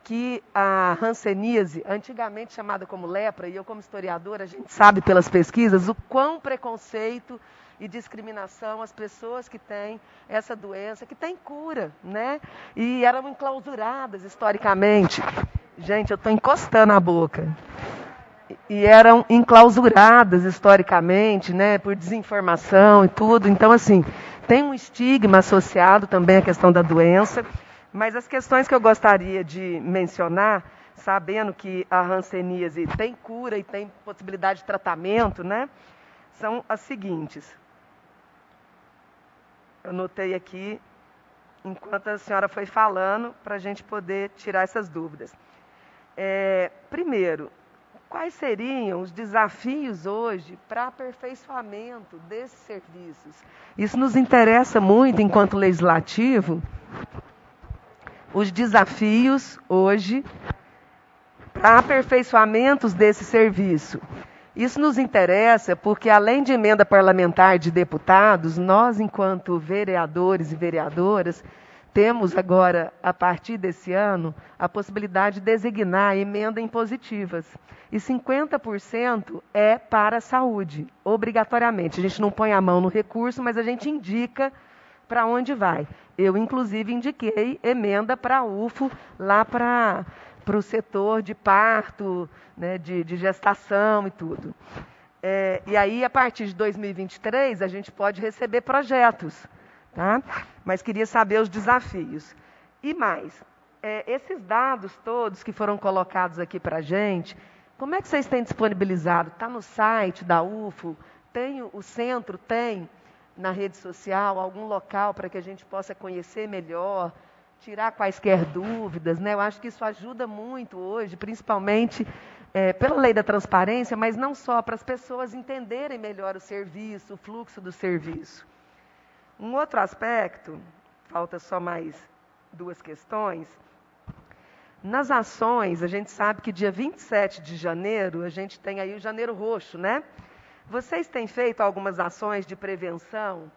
que a hanseníase, antigamente chamada como lepra, e eu como historiadora, a gente sabe pelas pesquisas o quão preconceito e discriminação as pessoas que têm essa doença, que tem cura, né, e eram enclausuradas historicamente. Gente, eu estou encostando a boca. E eram enclausuradas historicamente, né, por desinformação e tudo. Então, assim, tem um estigma associado também à questão da doença. Mas as questões que eu gostaria de mencionar, sabendo que a hanseníase tem cura e tem possibilidade de tratamento, né, são as seguintes. Eu anotei aqui enquanto a senhora foi falando, para a gente poder tirar essas dúvidas. Primeiro, quais seriam os desafios hoje para aperfeiçoamento desses serviços? Isso nos interessa muito enquanto legislativo, os desafios hoje para aperfeiçoamentos desse serviço. Isso nos interessa porque, além de emenda parlamentar de deputados, nós, enquanto vereadores e vereadoras, temos agora, a partir desse ano, a possibilidade de designar emenda impositivas. E 50% é para a saúde, obrigatoriamente. A gente não põe a mão no recurso, mas a gente indica para onde vai. Eu, inclusive, indiquei emenda para a UFO, lá para o setor de parto, né, de gestação e tudo. E aí, a partir de 2023, a gente pode receber projetos, tá? Mas queria saber os desafios. E mais, esses dados todos que foram colocados aqui para a gente, como é que vocês têm disponibilizado? Está no site da UFO? O centro tem na rede social algum local para que a gente possa conhecer melhor, tirar quaisquer dúvidas, né? Eu acho que isso ajuda muito hoje, principalmente pela lei da transparência, mas não só, para as pessoas entenderem melhor o serviço, o fluxo do serviço. Um outro aspecto, falta só mais 2 questões. Nas ações, a gente sabe que dia 27 de janeiro, a gente tem aí o Janeiro Roxo, né? Vocês têm feito algumas ações de prevenção,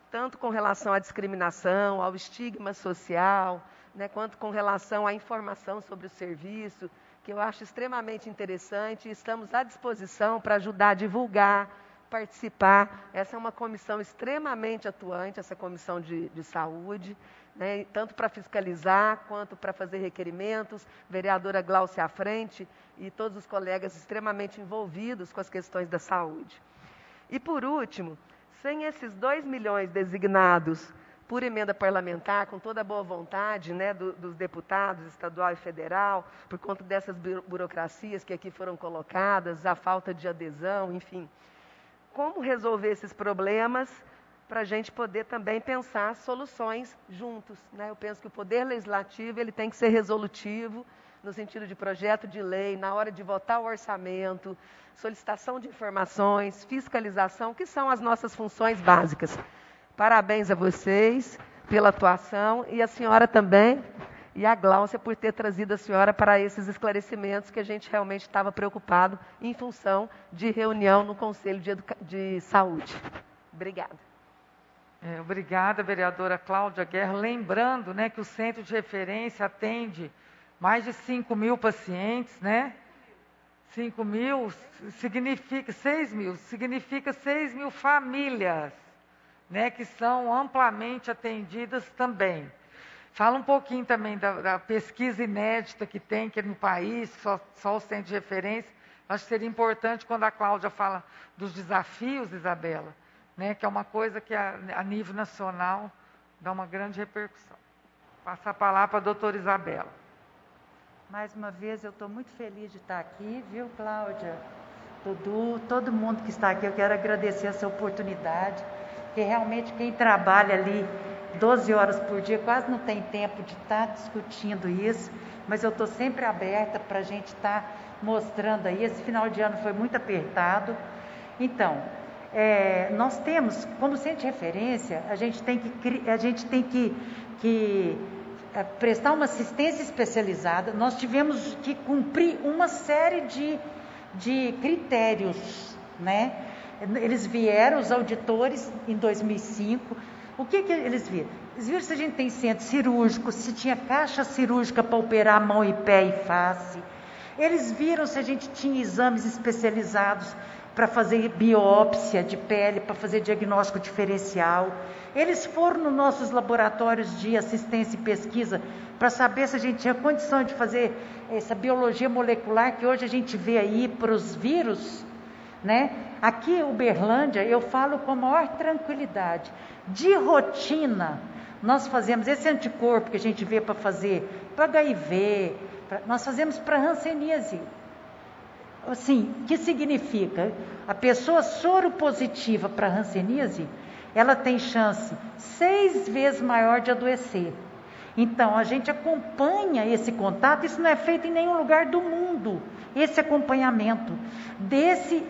tanto com relação à discriminação, ao estigma social, né, quanto com relação à informação sobre o serviço, que eu acho extremamente interessante, e estamos à disposição para ajudar a divulgar, participar. Essa é uma comissão extremamente atuante, essa comissão de saúde, né, tanto para fiscalizar, quanto para fazer requerimentos, vereadora Glaucia à frente, e todos os colegas extremamente envolvidos com as questões da saúde. E, por último, sem esses 2 milhões designados por emenda parlamentar, com toda a boa vontade, né, dos deputados estadual e federal, por conta dessas burocracias que aqui foram colocadas, a falta de adesão, enfim. Como resolver esses problemas para a gente poder também pensar soluções juntos, né? Eu penso que o Poder Legislativo ele tem que ser resolutivo, no sentido de projeto de lei, na hora de votar o orçamento, solicitação de informações, fiscalização, que são as nossas funções básicas. Parabéns a vocês pela atuação e a senhora também, e a Glaucia por ter trazido a senhora para esses esclarecimentos que a gente realmente estava preocupado em função de reunião no Conselho de Saúde. Obrigada. Obrigada, vereadora Cláudia Guerra. Lembrando, né, que o Centro de Referência atende mais de 5.000 pacientes, né? 5.000 significa 6.000, significa 6.000 famílias, né, que são amplamente atendidas também. Fala um pouquinho também da pesquisa inédita que tem aqui no país, só o Centro de Referência. Acho que seria importante quando a Cláudia fala dos desafios, Isabela, né, que é uma coisa que a nível nacional dá uma grande repercussão. Passar a palavra para a doutora Isabela. Mais uma vez, eu estou muito feliz de estar aqui, viu, Cláudia, Dudu, todo mundo que está aqui. Eu quero agradecer essa oportunidade, porque realmente quem trabalha ali 12 horas por dia quase não tem tempo de estar discutindo isso, mas eu estou sempre aberta para a gente estar mostrando aí. Esse final de ano foi muito apertado. Então, nós temos, como centro de referência, a gente tem que prestar uma assistência especializada. Nós tivemos que cumprir uma série de critérios, né? Eles vieram, os auditores, em 2005. O que eles viram? Eles viram se a gente tem centro cirúrgico, se tinha caixa cirúrgica para operar mão e pé e face. Eles viram se a gente tinha exames especializados para fazer biópsia de pele, para fazer diagnóstico diferencial. Eles foram nos nossos laboratórios de assistência e pesquisa para saber se a gente tinha condição de fazer essa biologia molecular que hoje a gente vê aí para os vírus, né? Aqui em Uberlândia, eu falo com a maior tranquilidade. De rotina, nós fazemos esse anticorpo que a gente vê para fazer para HIV, nós fazemos para hanseníase. Assim, que significa? A pessoa soropositiva para hanseníase, ela tem chance 6 vezes maior de adoecer. Então, a gente acompanha esse contato, isso não é feito em nenhum lugar do mundo, esse acompanhamento desse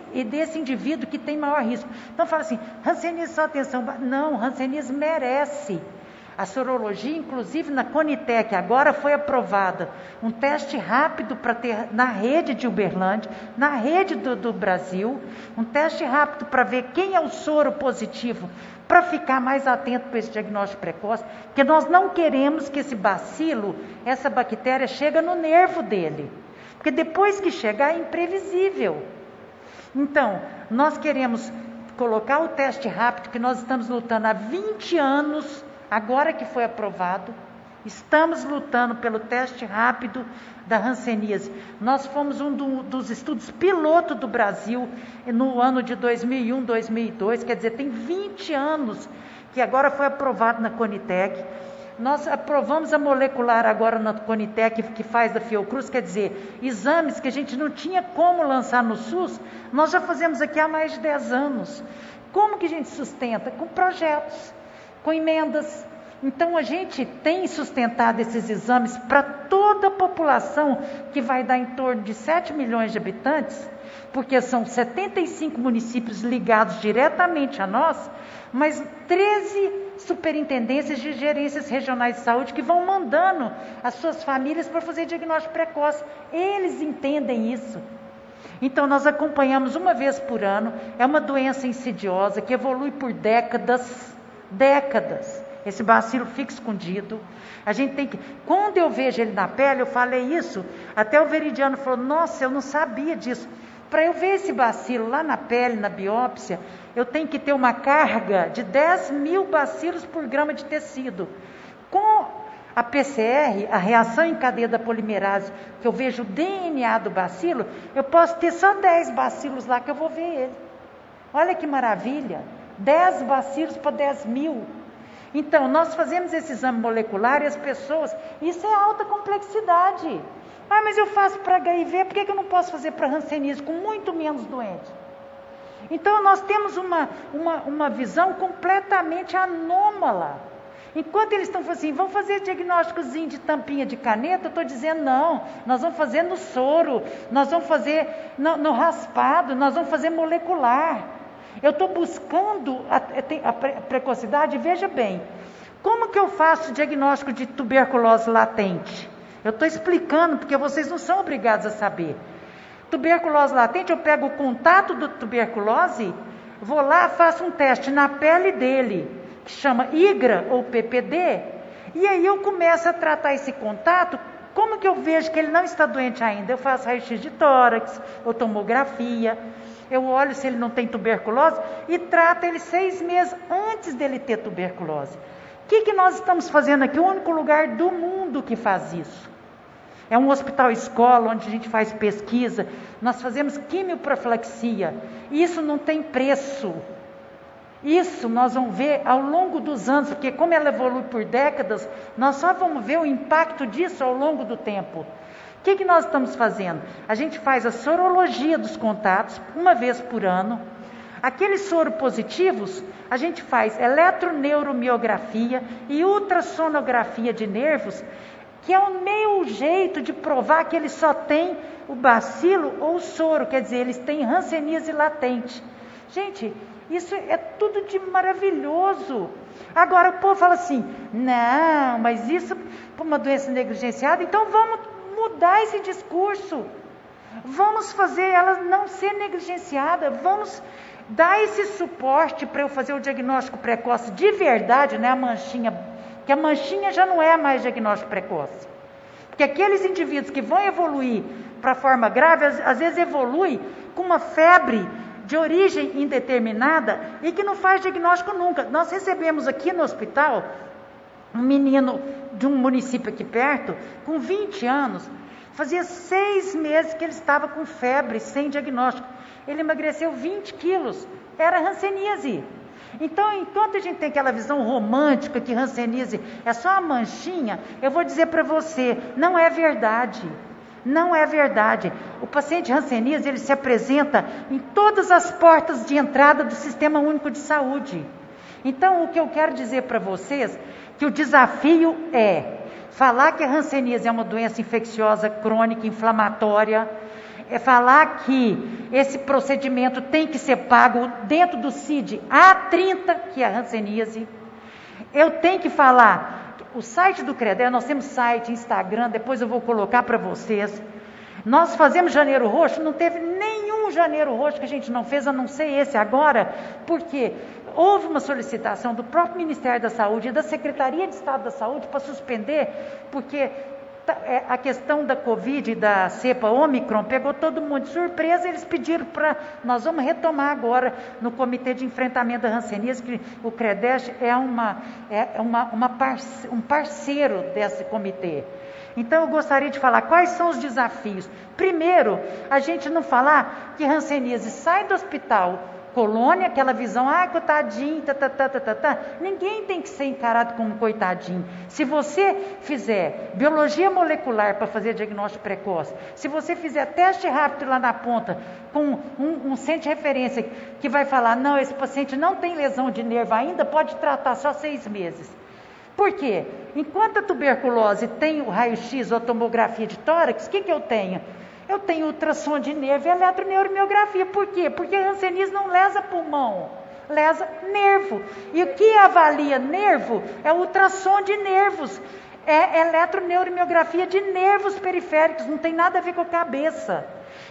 indivíduo que tem maior risco. Então, fala assim, hanseníase só atenção. Não, hanseníase merece. A sorologia, inclusive na Conitec, agora foi aprovada um teste rápido para ter na rede de Uberlândia, na rede do Brasil, um teste rápido para ver quem é o soro positivo, para ficar mais atento para esse diagnóstico precoce, porque nós não queremos que esse bacilo, essa bactéria, chegue no nervo dele, porque depois que chegar é imprevisível. Então, nós queremos colocar o teste rápido, que nós estamos lutando há 20 anos, agora que foi aprovado, estamos lutando pelo teste rápido da hanseníase. Nós fomos um dos estudos piloto do Brasil no ano de 2001, 2002, quer dizer, tem 20 anos que agora foi aprovado na Conitec. Nós aprovamos a molecular agora na Conitec, que faz da Fiocruz, quer dizer, exames que a gente não tinha como lançar no SUS, nós já fazemos aqui há mais de 10 anos. Como que a gente sustenta? Com projetos, com emendas. Então, a gente tem sustentado esses exames para toda a população, que vai dar em torno de 7 milhões de habitantes, porque são 75 municípios ligados diretamente a nós, mas 13 superintendências de gerências regionais de saúde que vão mandando as suas famílias para fazer diagnóstico precoce. Eles entendem isso. Então, nós acompanhamos uma vez por ano. É uma doença insidiosa que evolui por décadas. Esse bacilo fica escondido. A gente tem que... Quando eu vejo ele na pele, eu falei isso, até o Veridiano falou, nossa, eu não sabia disso. Para eu ver esse bacilo lá na pele, na biópsia, eu tenho que ter uma carga de 10 mil bacilos por grama de tecido. Com a PCR, a reação em cadeia da polimerase, que eu vejo o DNA do bacilo, eu posso ter só 10 bacilos lá que eu vou ver ele. Olha que maravilha! 10 bacilos para 10 mil. Então, nós fazemos esse exame molecular e as pessoas... Isso é alta complexidade. Ah, mas eu faço para HIV, por que eu não posso fazer para hanseníase com muito menos doente? Então, nós temos uma visão completamente anômala. Enquanto eles estão falando assim, vamos fazer diagnósticozinho de tampinha de caneta, eu estou dizendo, não, nós vamos fazer no soro, nós vamos fazer no raspado, nós vamos fazer molecular. Eu estou buscando a precocidade, veja bem, como que eu faço diagnóstico de tuberculose latente? Eu estou explicando, porque vocês não são obrigados a saber. Tuberculose latente, eu pego o contato do tuberculose, vou lá, faço um teste na pele dele, que chama IGRA ou PPD, e aí eu começo a tratar esse contato. Como que eu vejo que ele não está doente ainda? Eu faço raio-x de tórax, ou tomografia, eu olho se ele não tem tuberculose e trato ele 6 meses antes dele ter tuberculose. O que nós estamos fazendo aqui? O único lugar do mundo que faz isso. É um hospital-escola onde a gente faz pesquisa, nós fazemos quimioprofilaxia, e isso não tem preço. Isso nós vamos ver ao longo dos anos, porque como ela evolui por décadas, nós só vamos ver o impacto disso ao longo do tempo. O que nós estamos fazendo? A gente faz a sorologia dos contatos, uma vez por ano. Aqueles soropositivos, a gente faz eletroneuromiografia e ultrassonografia de nervos, que é o meu jeito de provar que eles só têm o bacilo ou o soro, quer dizer, eles têm hanseníase latente. Gente, isso é tudo de maravilhoso. Agora o povo fala assim, não, mas isso é uma doença negligenciada, então vamos mudar esse discurso. Vamos fazer ela não ser negligenciada, vamos dar esse suporte para eu fazer o diagnóstico precoce de verdade, né? A manchinha, que a manchinha já não é mais diagnóstico precoce. Porque aqueles indivíduos que vão evoluir para a forma grave, às vezes evolui com uma febre de origem indeterminada e que não faz diagnóstico nunca. Nós recebemos aqui no hospital um menino de um município aqui perto, com 20 anos, fazia 6 meses que ele estava com febre, sem diagnóstico. Ele emagreceu 20 quilos, era hanseníase. Então, enquanto a gente tem aquela visão romântica que hanseníase é só uma manchinha, eu vou dizer para você, não é verdade. Não é verdade. O paciente hanseníase, ele se apresenta em todas as portas de entrada do Sistema Único de Saúde. Então, o que eu quero dizer para vocês, que o desafio é falar que a hanseníase é uma doença infecciosa crônica, inflamatória, é falar que esse procedimento tem que ser pago dentro do CID A30, que é a hanseníase. Eu tenho que falar, o site do CREDES, nós temos site, Instagram, depois eu vou colocar para vocês. Nós fazemos Janeiro Roxo, não teve nenhum Janeiro Roxo que a gente não fez, a não ser esse agora, porque houve uma solicitação do próprio Ministério da Saúde e da Secretaria de Estado da Saúde para suspender, porque a questão da Covid e da cepa Ômicron pegou todo mundo de surpresa. Eles pediram para... Nós vamos retomar agora no Comitê de Enfrentamento da Hanseníase, que o CREDES é um parceiro desse comitê. Então, eu gostaria de falar quais são os desafios. Primeiro, a gente não falar que hanseníase sai do hospital colônia, aquela visão, coitadinho, Ninguém tem que ser encarado como coitadinho. Se você fizer biologia molecular para fazer diagnóstico precoce, se você fizer teste rápido lá na ponta, com um centro de referência que vai falar, não, esse paciente não tem lesão de nervo ainda, pode tratar só 6 meses. Por quê? Enquanto a tuberculose tem o raio-x ou a tomografia de tórax, o que eu tenho? Eu tenho ultrassom de nervo e eletroneuromiografia. Por quê? Porque a hanseníase não lesa pulmão, lesa nervo. E o que avalia nervo é o ultrassom de nervos, é eletroneuromiografia de nervos periféricos, não tem nada a ver com a cabeça.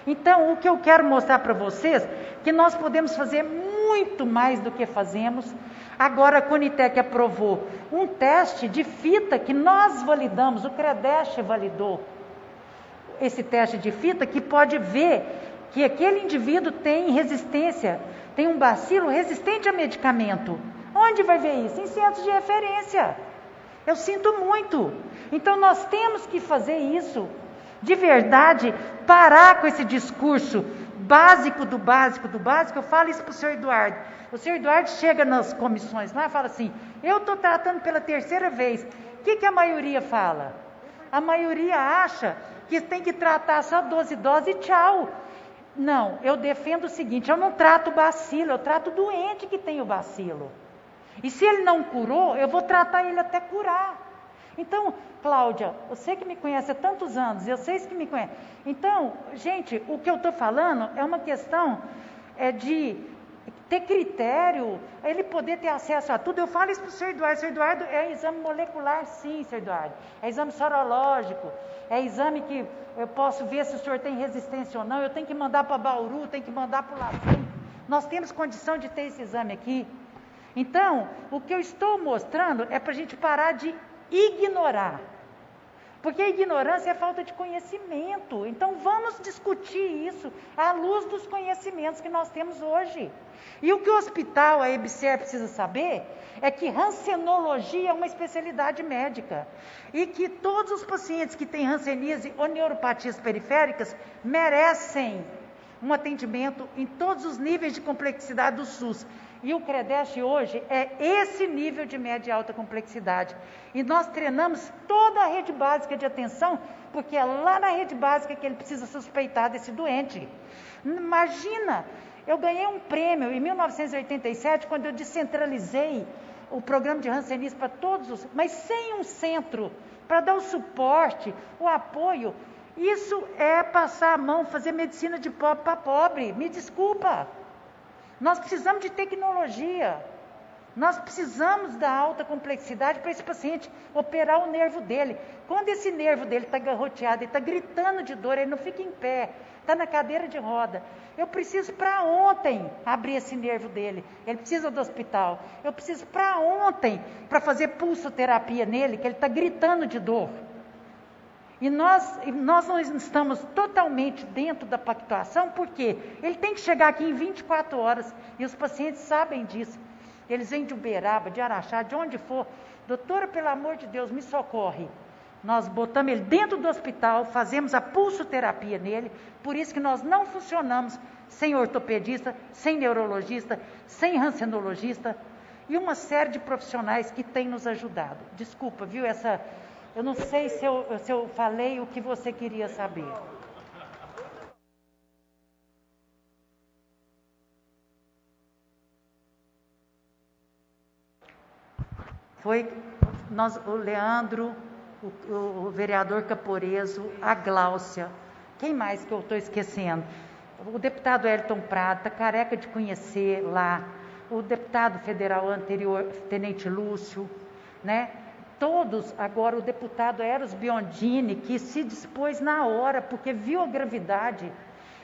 Então, o que eu quero mostrar para vocês, que nós podemos fazer muito mais do que fazemos. Agora a Conitec aprovou um teste de fita que nós validamos, o CREDES validou esse teste de fita, que pode ver que aquele indivíduo tem resistência, tem um bacilo resistente a medicamento. Onde vai ver isso? Em centros de referência. Eu sinto muito. Então nós temos que fazer isso, de verdade, parar com esse discurso básico do básico do básico. Eu falo isso para o senhor Eduardo. O senhor Eduardo chega nas comissões lá e fala assim, eu estou tratando pela 3ª vez. O que a maioria fala? A maioria acha que tem que tratar só 12 doses e tchau. Não, eu defendo o seguinte, eu não trato o bacilo, eu trato o doente que tem o bacilo. E se ele não curou, eu vou tratar ele até curar. Então, Cláudia, você que me conhece há tantos anos, eu sei que me conhece. Então, gente, o que eu estou falando é uma questão de ter critério, ele poder ter acesso a tudo. Eu falo isso para o senhor Eduardo. Senhor Eduardo, é exame molecular, sim, senhor Eduardo. É exame sorológico, é exame que eu posso ver se o senhor tem resistência ou não. Eu tenho que mandar para Bauru, tenho que mandar para o Lafim. Nós temos condição de ter esse exame aqui. Então, o que eu estou mostrando é para a gente parar de ignorar. Porque a ignorância é falta de conhecimento. Então, vamos discutir isso à luz dos conhecimentos que nós temos hoje. E o que o hospital, a EBSER, precisa saber é que hansenologia é uma especialidade médica. E que todos os pacientes que têm hanseníase ou neuropatias periféricas merecem um atendimento em todos os níveis de complexidade do SUS. E o CREDES hoje é esse nível de média e alta complexidade. E nós treinamos toda a rede básica de atenção, porque é lá na rede básica que ele precisa suspeitar desse doente. Imagina, eu ganhei um prêmio em 1987, quando eu descentralizei o programa de hanseníase para todos os... Mas sem um centro para dar o suporte, o apoio. Isso é passar a mão, fazer medicina de pobre para pobre. Me desculpa. Nós precisamos de tecnologia, nós precisamos da alta complexidade para esse paciente operar o nervo dele. Quando esse nervo dele está garroteado, ele está gritando de dor, ele não fica em pé, está na cadeira de roda. Eu preciso para ontem abrir esse nervo dele, ele precisa do hospital. Eu preciso para ontem para fazer pulsoterapia nele, que ele está gritando de dor. E nós não estamos totalmente dentro da pactuação, porque ele tem que chegar aqui em 24 horas, e os pacientes sabem disso. Eles vêm de Uberaba, de Araxá, de onde for. Doutora, pelo amor de Deus, me socorre. Nós botamos ele dentro do hospital, fazemos a pulsoterapia nele, por isso que nós não funcionamos sem ortopedista, sem neurologista, sem hansenologista, e uma série de profissionais que têm nos ajudado. Desculpa, viu, eu não sei se eu falei o que você queria saber. O Leandro, o vereador Caporeso, a Gláucia. Quem mais que eu estou esquecendo? O deputado Elton Prata, careca de conhecer lá, o deputado federal anterior, Tenente Lúcio, né? Todos, agora o deputado Eros Biondini, que se dispôs na hora, porque viu a gravidade.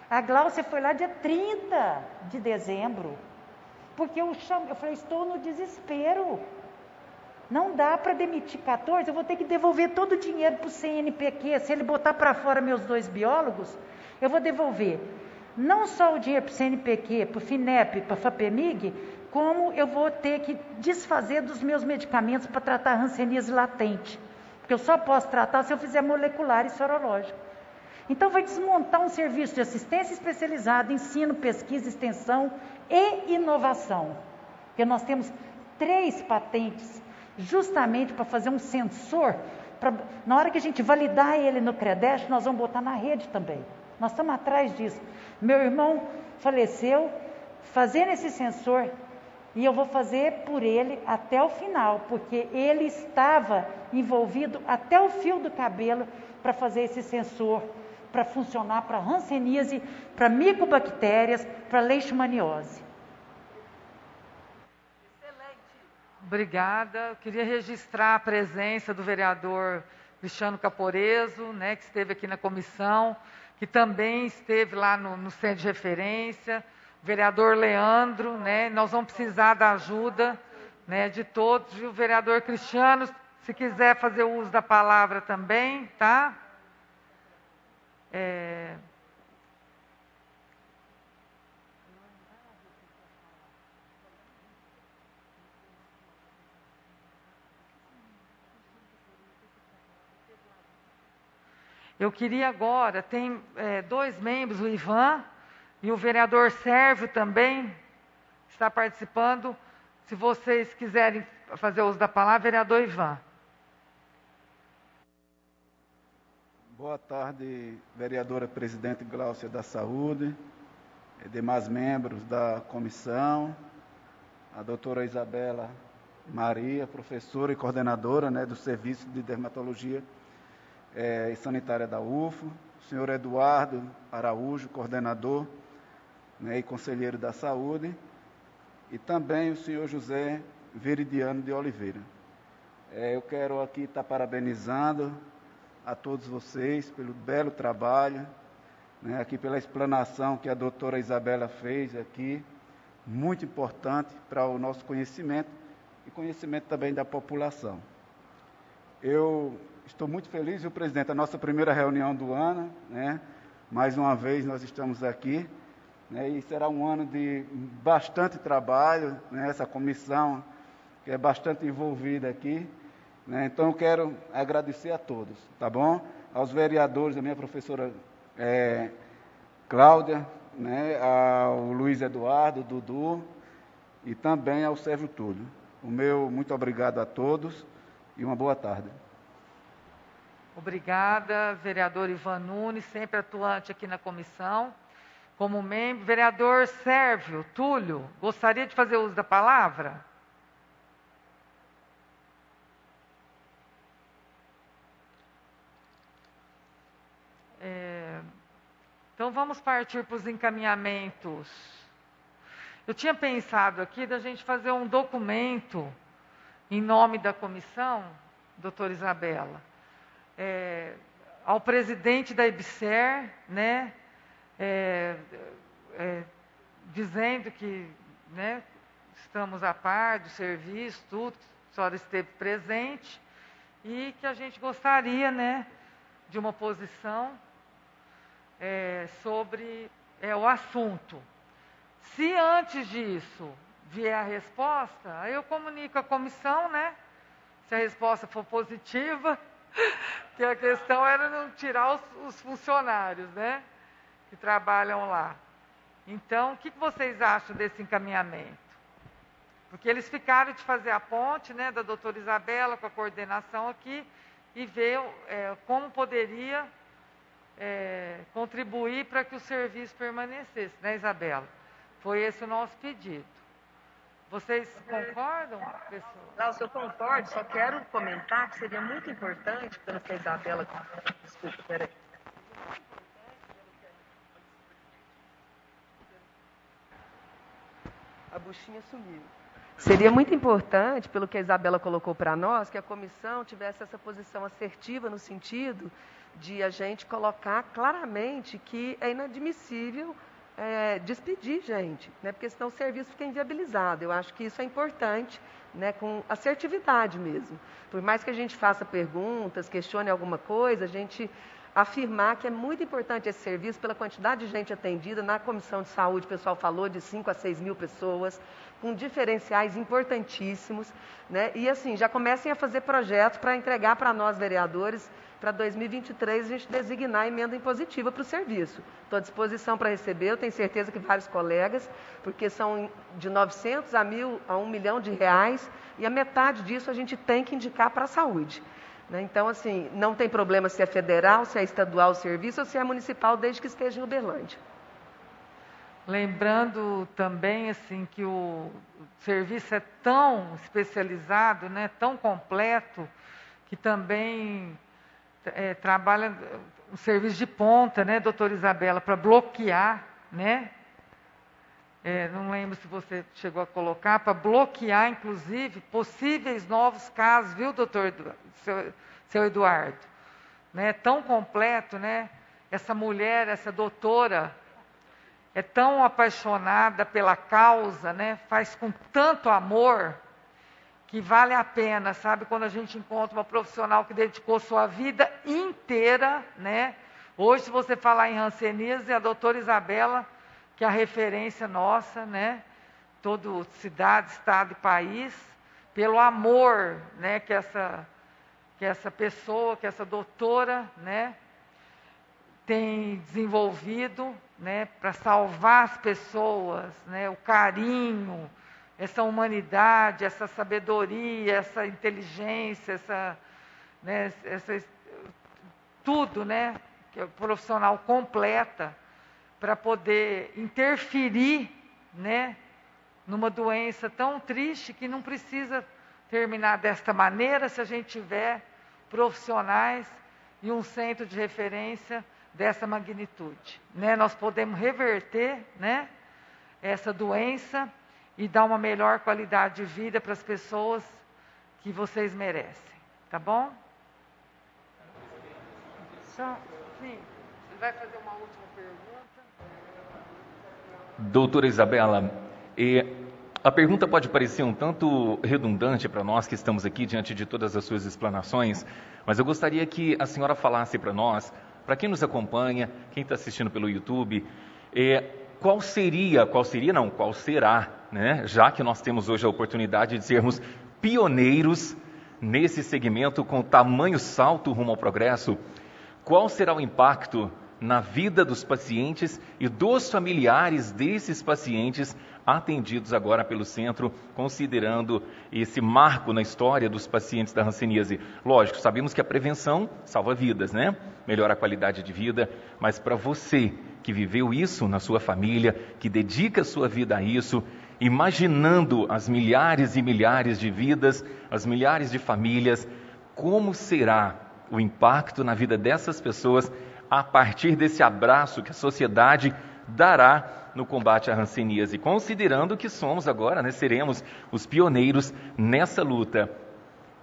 A Gláucia foi lá dia 30 de dezembro, porque eu falei, estou no desespero. Não dá para demitir 14, eu vou ter que devolver todo o dinheiro para o CNPq. Se ele botar para fora meus 2 biólogos, eu vou devolver não só o dinheiro para o CNPq, para o FINEP, para a FAPEMIG, como eu vou ter que desfazer dos meus medicamentos para tratar a hanseníase latente. Porque eu só posso tratar se eu fizer molecular e sorológico. Então vai desmontar um serviço de assistência especializada, ensino, pesquisa, extensão e inovação. Porque nós temos 3 patentes justamente para fazer um sensor, na hora que a gente validar ele no CREDEST, nós vamos botar na rede também. Nós estamos atrás disso. Meu irmão faleceu fazendo esse sensor e eu vou fazer por ele até o final, porque ele estava envolvido até o fio do cabelo para fazer esse sensor, para funcionar para hanseníase, para micobactérias, para leishmaniose. Obrigada. Eu queria registrar a presença do vereador Cristiano Caporeso, né, que esteve aqui na comissão, que também esteve lá no centro de referência, o vereador Leandro, né, nós vamos precisar da ajuda, né, de todos, e o vereador Cristiano, se quiser fazer uso da palavra também, tá? Eu queria agora, tem 2 membros, o Ivan e o vereador Sérvio também está participando. Se vocês quiserem fazer uso da palavra, vereador Ivan. Boa tarde, vereadora presidente Gláucia da Saúde, demais membros da comissão, a doutora Isabela Maria, professora e coordenadora, né, do Serviço de Dermatologia e Sanitária da UFO, o senhor Eduardo Araújo, coordenador, né, e conselheiro da Saúde, e também o senhor José Veridiano de Oliveira. Eu quero aqui estar parabenizando a todos vocês pelo belo trabalho, né, aqui pela explanação que a doutora Isabela fez aqui, muito importante para o nosso conhecimento e conhecimento também da população. Eu estou muito feliz, viu, presidente? A nossa primeira reunião do ano, né? Mais uma vez nós estamos aqui, né? E será um ano de bastante trabalho, né? Essa comissão que é bastante envolvida aqui, né? Então eu quero agradecer a todos, tá bom? Aos vereadores, a minha professora Cláudia, né? Ao Luiz Eduardo, Dudu e também ao Sérgio Túlio. O meu muito obrigado a todos e uma boa tarde. Obrigada, vereador Ivan Nunes, sempre atuante aqui na comissão, como membro. Vereador Sérvio Túlio, gostaria de fazer uso da palavra? Então vamos partir para os encaminhamentos. Eu tinha pensado aqui da gente fazer um documento em nome da comissão, doutora Isabela, ao presidente da IBSER, né, dizendo que, né, estamos a par do serviço, tudo, a senhora esteve presente, e que a gente gostaria, né, de uma posição sobre o assunto. Se antes disso vier a resposta, aí eu comunico à comissão, né, se a resposta for positiva, que a questão era não tirar os funcionários, né, que trabalham lá. Então, o que vocês acham desse encaminhamento? Porque eles ficaram de fazer a ponte, né, da doutora Isabela com a coordenação aqui e ver como poderia contribuir para que o serviço permanecesse, né, Isabela? Foi esse o nosso pedido. Vocês concordam, pessoal? Glaucia, eu concordo, só quero comentar que seria muito importante, pelo que a Isabela... Desculpa, peraí. A buchinha sumiu. Seria muito importante, pelo que a Isabela colocou para nós, que a comissão tivesse essa posição assertiva no sentido de a gente colocar claramente que é inadmissível despedir gente, né? Porque senão o serviço fica inviabilizado. Eu acho que isso é importante, né? Com assertividade mesmo. Por mais que a gente faça perguntas, questione alguma coisa, a gente afirmar que é muito importante esse serviço pela quantidade de gente atendida. Na Comissão de Saúde, o pessoal falou de 5 a 6 mil pessoas, com diferenciais importantíssimos, né? E assim, já comecem a fazer projetos para entregar para nós, vereadores, para 2023 a gente designar a emenda impositiva para o serviço. Estou à disposição para receber, eu tenho certeza que vários colegas, porque são de 900 a 1 milhão de reais, e a metade disso a gente tem que indicar para a saúde. Então, assim, não tem problema se é federal, se é estadual o serviço ou se é municipal, desde que esteja em Uberlândia. Lembrando também assim que o serviço é tão especializado, né, tão completo, que também trabalha um serviço de ponta, né, doutora Isabela, para bloquear, né? Não lembro se você chegou a colocar, para bloquear, inclusive, possíveis novos casos, viu, doutor, seu Eduardo? Né? Tão completo, né? Essa mulher, essa doutora, é tão apaixonada pela causa, né? Faz com tanto amor, que vale a pena, sabe? Quando a gente encontra uma profissional que dedicou sua vida inteira, né? Hoje, se você falar em hanseníase, é a doutora Isabela, que é a referência nossa, né? Todo cidade, estado e país, pelo amor, né? Que essa pessoa, que essa doutora, né? Tem desenvolvido, né? Para salvar as pessoas, né? O carinho, essa humanidade, essa sabedoria, essa inteligência, tudo, né? Que o profissional completa para poder interferir, né? Numa doença tão triste que não precisa terminar desta maneira se a gente tiver profissionais e um centro de referência dessa magnitude, né? Nós podemos reverter, né? Essa doença e dar uma melhor qualidade de vida para as pessoas que vocês merecem, tá bom? Sim, ele vai fazer uma última pergunta. Doutora Isabela, a pergunta pode parecer um tanto redundante para nós que estamos aqui diante de todas as suas explanações, mas eu gostaria que a senhora falasse para nós, para quem nos acompanha, quem está assistindo pelo YouTube, qual será, né? Já que nós temos hoje a oportunidade de sermos pioneiros nesse segmento com tamanho salto rumo ao progresso, qual será o impacto na vida dos pacientes e dos familiares desses pacientes atendidos agora pelo centro, considerando esse marco na história dos pacientes da hanseníase? Lógico, sabemos que a prevenção salva vidas, né? Melhora a qualidade de vida, mas para você que viveu isso na sua família, que dedica a sua vida a isso, imaginando as milhares e milhares de vidas, as milhares de famílias, como será o impacto na vida dessas pessoas a partir desse abraço que a sociedade dará no combate à hanseníase, considerando que somos agora, né, seremos os pioneiros nessa luta,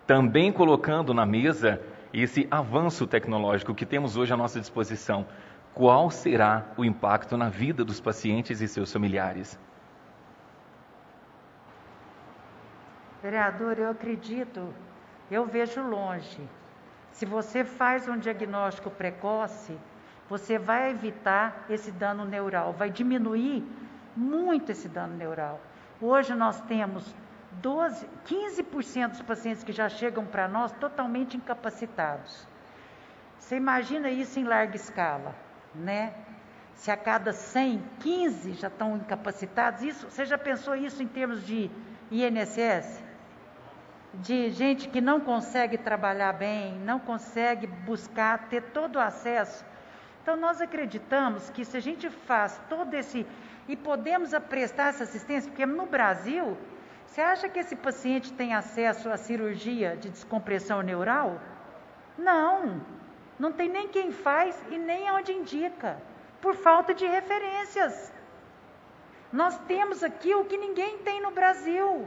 também colocando na mesa esse avanço tecnológico que temos hoje à nossa disposição. Qual será o impacto na vida dos pacientes e seus familiares? Vereador, eu acredito, eu vejo longe. Se você faz um diagnóstico precoce, você vai evitar esse dano neural, vai diminuir muito esse dano neural. Hoje nós temos 15% dos pacientes que já chegam para nós totalmente incapacitados. Você imagina isso em larga escala, né? Se a cada 100, 15 já estão incapacitados, você já pensou isso em termos de INSS? De gente que não consegue trabalhar bem, não consegue buscar, ter todo o acesso. Então, nós acreditamos que se a gente faz todo esse... E podemos prestar essa assistência, porque no Brasil, Você acha que esse paciente tem acesso à cirurgia de descompressão neural? Não, não tem nem quem faz e nem onde indica, por falta de referências. Nós temos aqui o que ninguém tem no Brasil.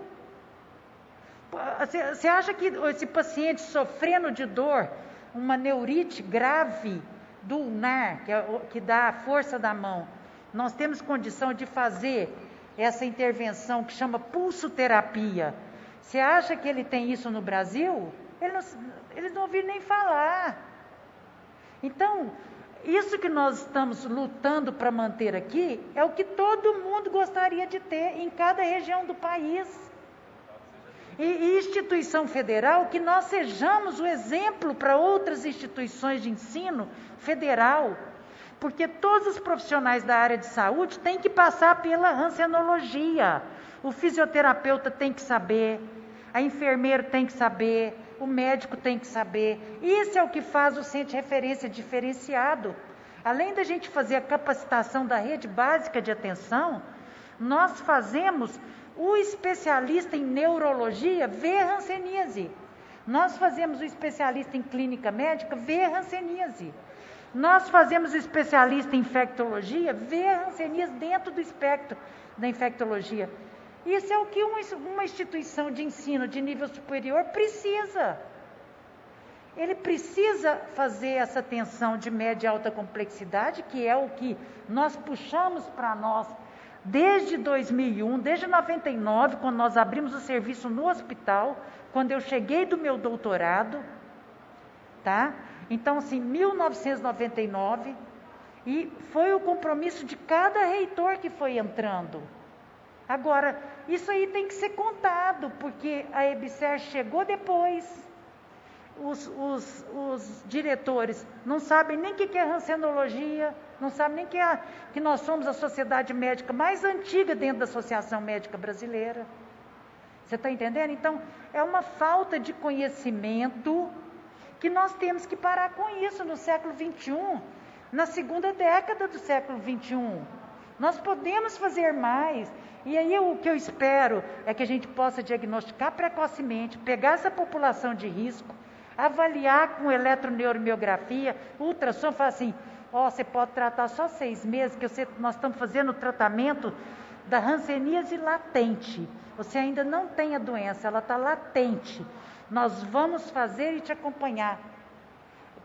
Você acha que esse paciente sofrendo de dor, uma neurite grave do ulnar, que dá a força da mão, nós temos condição de fazer essa intervenção que chama pulsoterapia? Você acha que ele tem isso no Brasil? Eles não ouviram nem falar. Então, isso que nós estamos lutando para manter aqui é o que todo mundo gostaria de ter em cada região do país. E instituição federal, que nós sejamos o exemplo para outras instituições de ensino federal, porque todos os profissionais da área de saúde têm que passar pela hansenologia. O fisioterapeuta tem que saber, a enfermeira tem que saber, o médico tem que saber. Isso é o que faz o centro de referência diferenciado. Além da gente fazer a capacitação da rede básica de atenção, nós fazemos o especialista em neurologia ver hanseníase. Nós fazemos o especialista em clínica médica ver hanseníase. Nós fazemos o especialista em infectologia ver hanseníase dentro do espectro da infectologia. Isso é o que uma instituição de ensino de nível superior precisa. Ele precisa fazer essa atenção de média e alta complexidade, que é o que nós puxamos para nós desde 2001, desde 99, quando nós abrimos o serviço no hospital, quando eu cheguei do meu doutorado, tá? Então, assim, 1999, e foi o compromisso de cada reitor que foi entrando. Agora, isso aí tem que ser contado, porque a EBSER chegou depois. Os diretores não sabem nem o que é hansenologia, não sabem nem que nós somos a sociedade médica mais antiga dentro da Associação Médica Brasileira. Você está entendendo? Então, é uma falta de conhecimento que nós temos que parar com isso no século XXI, na segunda década do século XXI. Nós podemos fazer mais. E aí o que eu espero é que a gente possa diagnosticar precocemente, pegar essa população de risco, avaliar com eletroneuromiografia, ultrassom, falar assim, você pode tratar só 6 meses, que nós estamos fazendo o tratamento da hanseníase latente. Você ainda não tem a doença, ela está latente. Nós vamos fazer e te acompanhar.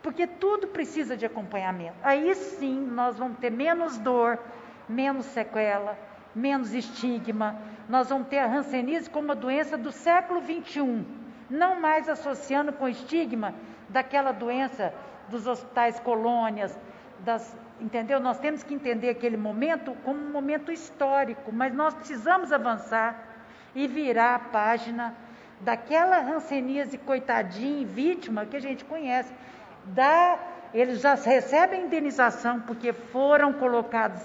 Porque tudo precisa de acompanhamento. Aí sim, nós vamos ter menos dor, menos sequela, menos estigma. Nós vamos ter a hanseníase como uma doença do século XXI. Não mais associando com o estigma daquela doença dos hospitais colônias, entendeu? Nós temos que entender aquele momento como um momento histórico, mas nós precisamos avançar e virar a página daquela hanseníase coitadinha, vítima, que a gente conhece. Eles já recebem indenização porque foram colocados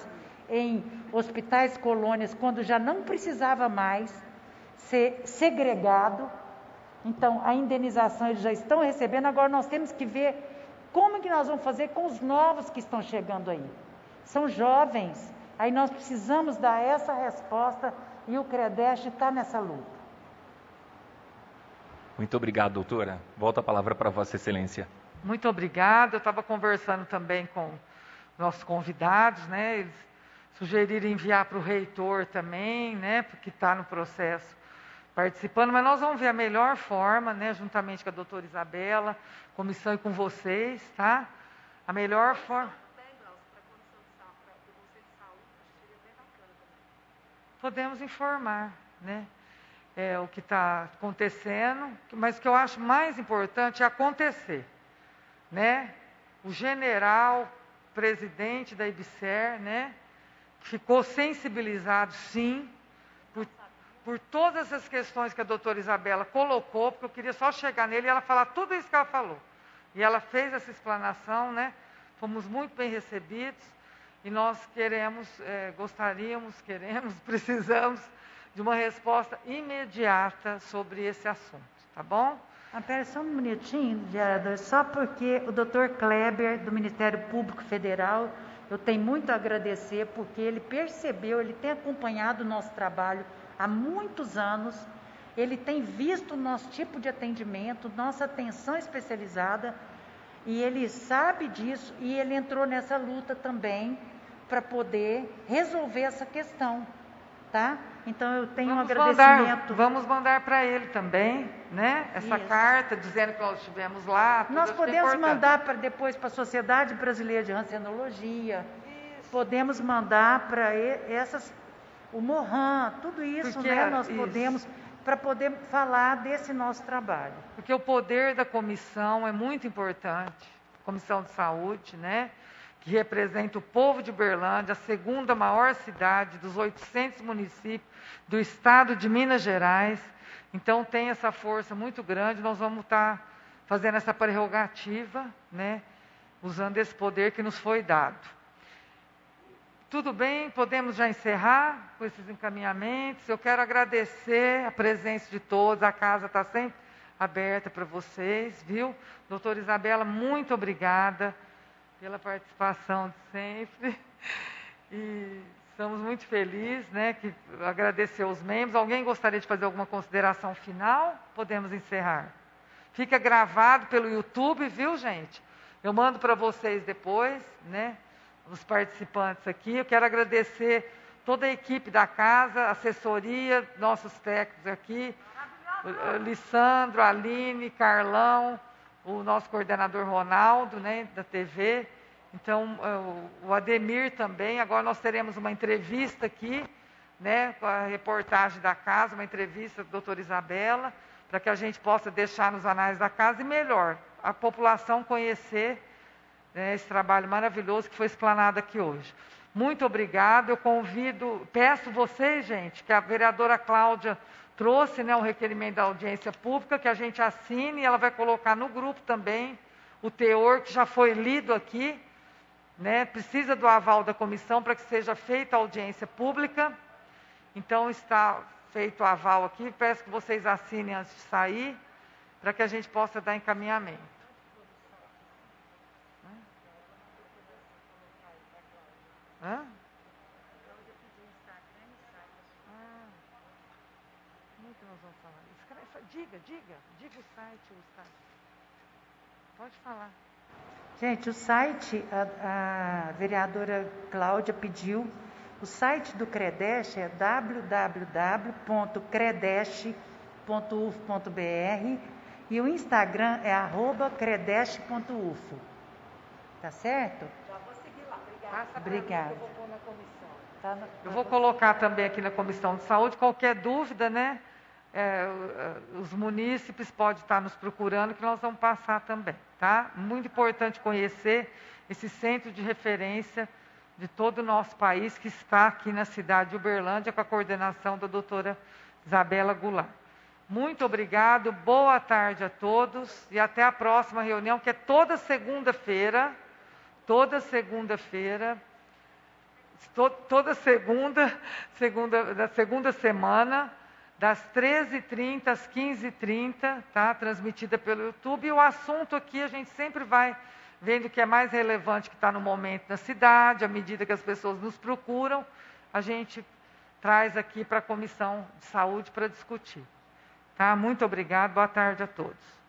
em hospitais colônias quando já não precisava mais ser segregado. Então, a indenização eles já estão recebendo, agora nós temos que ver como que nós vamos fazer com os novos que estão chegando aí. São jovens, aí nós precisamos dar essa resposta e o CREDEST está nessa luta. Muito obrigado, doutora. Volto a palavra para Vossa Excelência. Muito obrigada. Eu estava conversando também com nossos convidados, né? Eles sugeriram enviar para o reitor também, né? Porque está no processo participando, mas nós vamos ver a melhor forma, né, juntamente com a doutora Isabela, comissão e com vocês, tá? A melhor forma. Podemos informar, né? O que está acontecendo, mas o que eu acho mais importante é acontecer, né? O general, presidente da EBSER, né, ficou sensibilizado, sim, por todas as questões que a doutora Isabela colocou, porque eu queria só chegar nele e ela falar tudo isso que ela falou. E ela fez essa explanação, né? Fomos muito bem recebidos e nós precisamos de uma resposta imediata sobre esse assunto, tá bom? Pera só um minutinho, vereador, só porque o doutor Kleber, do Ministério Público Federal, eu tenho muito a agradecer, porque ele percebeu, ele tem acompanhado o nosso trabalho há muitos anos, ele tem visto o nosso tipo de atendimento, nossa atenção especializada, e ele sabe disso, e ele entrou nessa luta também para poder resolver essa questão, tá? Então eu tenho um agradecimento. Vamos mandar para ele também, né? Essa carta dizendo que nós estivemos lá. Nós podemos mandar depois para a Sociedade Brasileira de Rancenologia, podemos mandar para o Morran, tudo isso, porque, né? Nós podemos, para poder falar desse nosso trabalho. Porque o poder da comissão é muito importante, Comissão de Saúde, né? Que representa o povo de Uberlândia, a segunda maior cidade dos 800 municípios do estado de Minas Gerais. Então tem essa força muito grande, nós vamos estar fazendo essa prerrogativa, né? Usando esse poder que nos foi dado. Tudo bem, podemos já encerrar com esses encaminhamentos. Eu quero agradecer a presença de todos, a casa está sempre aberta para vocês, viu? Doutora Isabela, muito obrigada pela participação de sempre. E estamos muito felizes, né? Agradecer aos membros. Alguém gostaria de fazer alguma consideração final? Podemos encerrar. Fica gravado pelo YouTube, viu, gente? Eu mando para vocês depois, né? Os participantes aqui. Eu quero agradecer toda a equipe da casa, assessoria, nossos técnicos aqui, Lissandro, Aline, Carlão, o nosso coordenador Ronaldo, né, da TV. Então, o Ademir também. Agora nós teremos uma entrevista aqui, né, com a reportagem da casa, uma entrevista da doutora Isabela, para que a gente possa deixar nos anais da casa e melhor, a população conhecer, né, esse trabalho maravilhoso que foi explanado aqui hoje. Muito obrigado. Eu peço vocês, gente, que a vereadora Cláudia trouxe, né, um requerimento da audiência pública, que a gente assine, e ela vai colocar no grupo também o teor que já foi lido aqui, né, precisa do aval da comissão para que seja feita a audiência pública. Então está feito o aval aqui, peço que vocês assinem antes de sair, para que a gente possa dar encaminhamento. Hã? Como é que nós vamos falar? Diga o site. Pode falar. Gente, o site, a vereadora Cláudia pediu, o site do Credesh é www.credesh.uf.br e o Instagram é @credesh.ufo. Tá certo? Já vou seguir lá. Obrigada. Obrigada. Eu vou pôr na comissão. Eu vou colocar também aqui na Comissão de Saúde. Qualquer dúvida, né? Os munícipes podem estar nos procurando, que nós vamos passar também, tá? Muito importante conhecer esse centro de referência de todo o nosso país, que está aqui na cidade de Uberlândia, com a coordenação da doutora Isabela Goulart. Muito obrigado, boa tarde a todos e até a próxima reunião, que é toda segunda-feira, da segunda semana, das 13h30 às 15h30, tá? Transmitida pelo YouTube. E o assunto aqui a gente sempre vai vendo o que é mais relevante, que está no momento na cidade. À medida que as pessoas nos procuram, a gente traz aqui para a Comissão de Saúde para discutir. Tá? Muito obrigado, boa tarde a todos.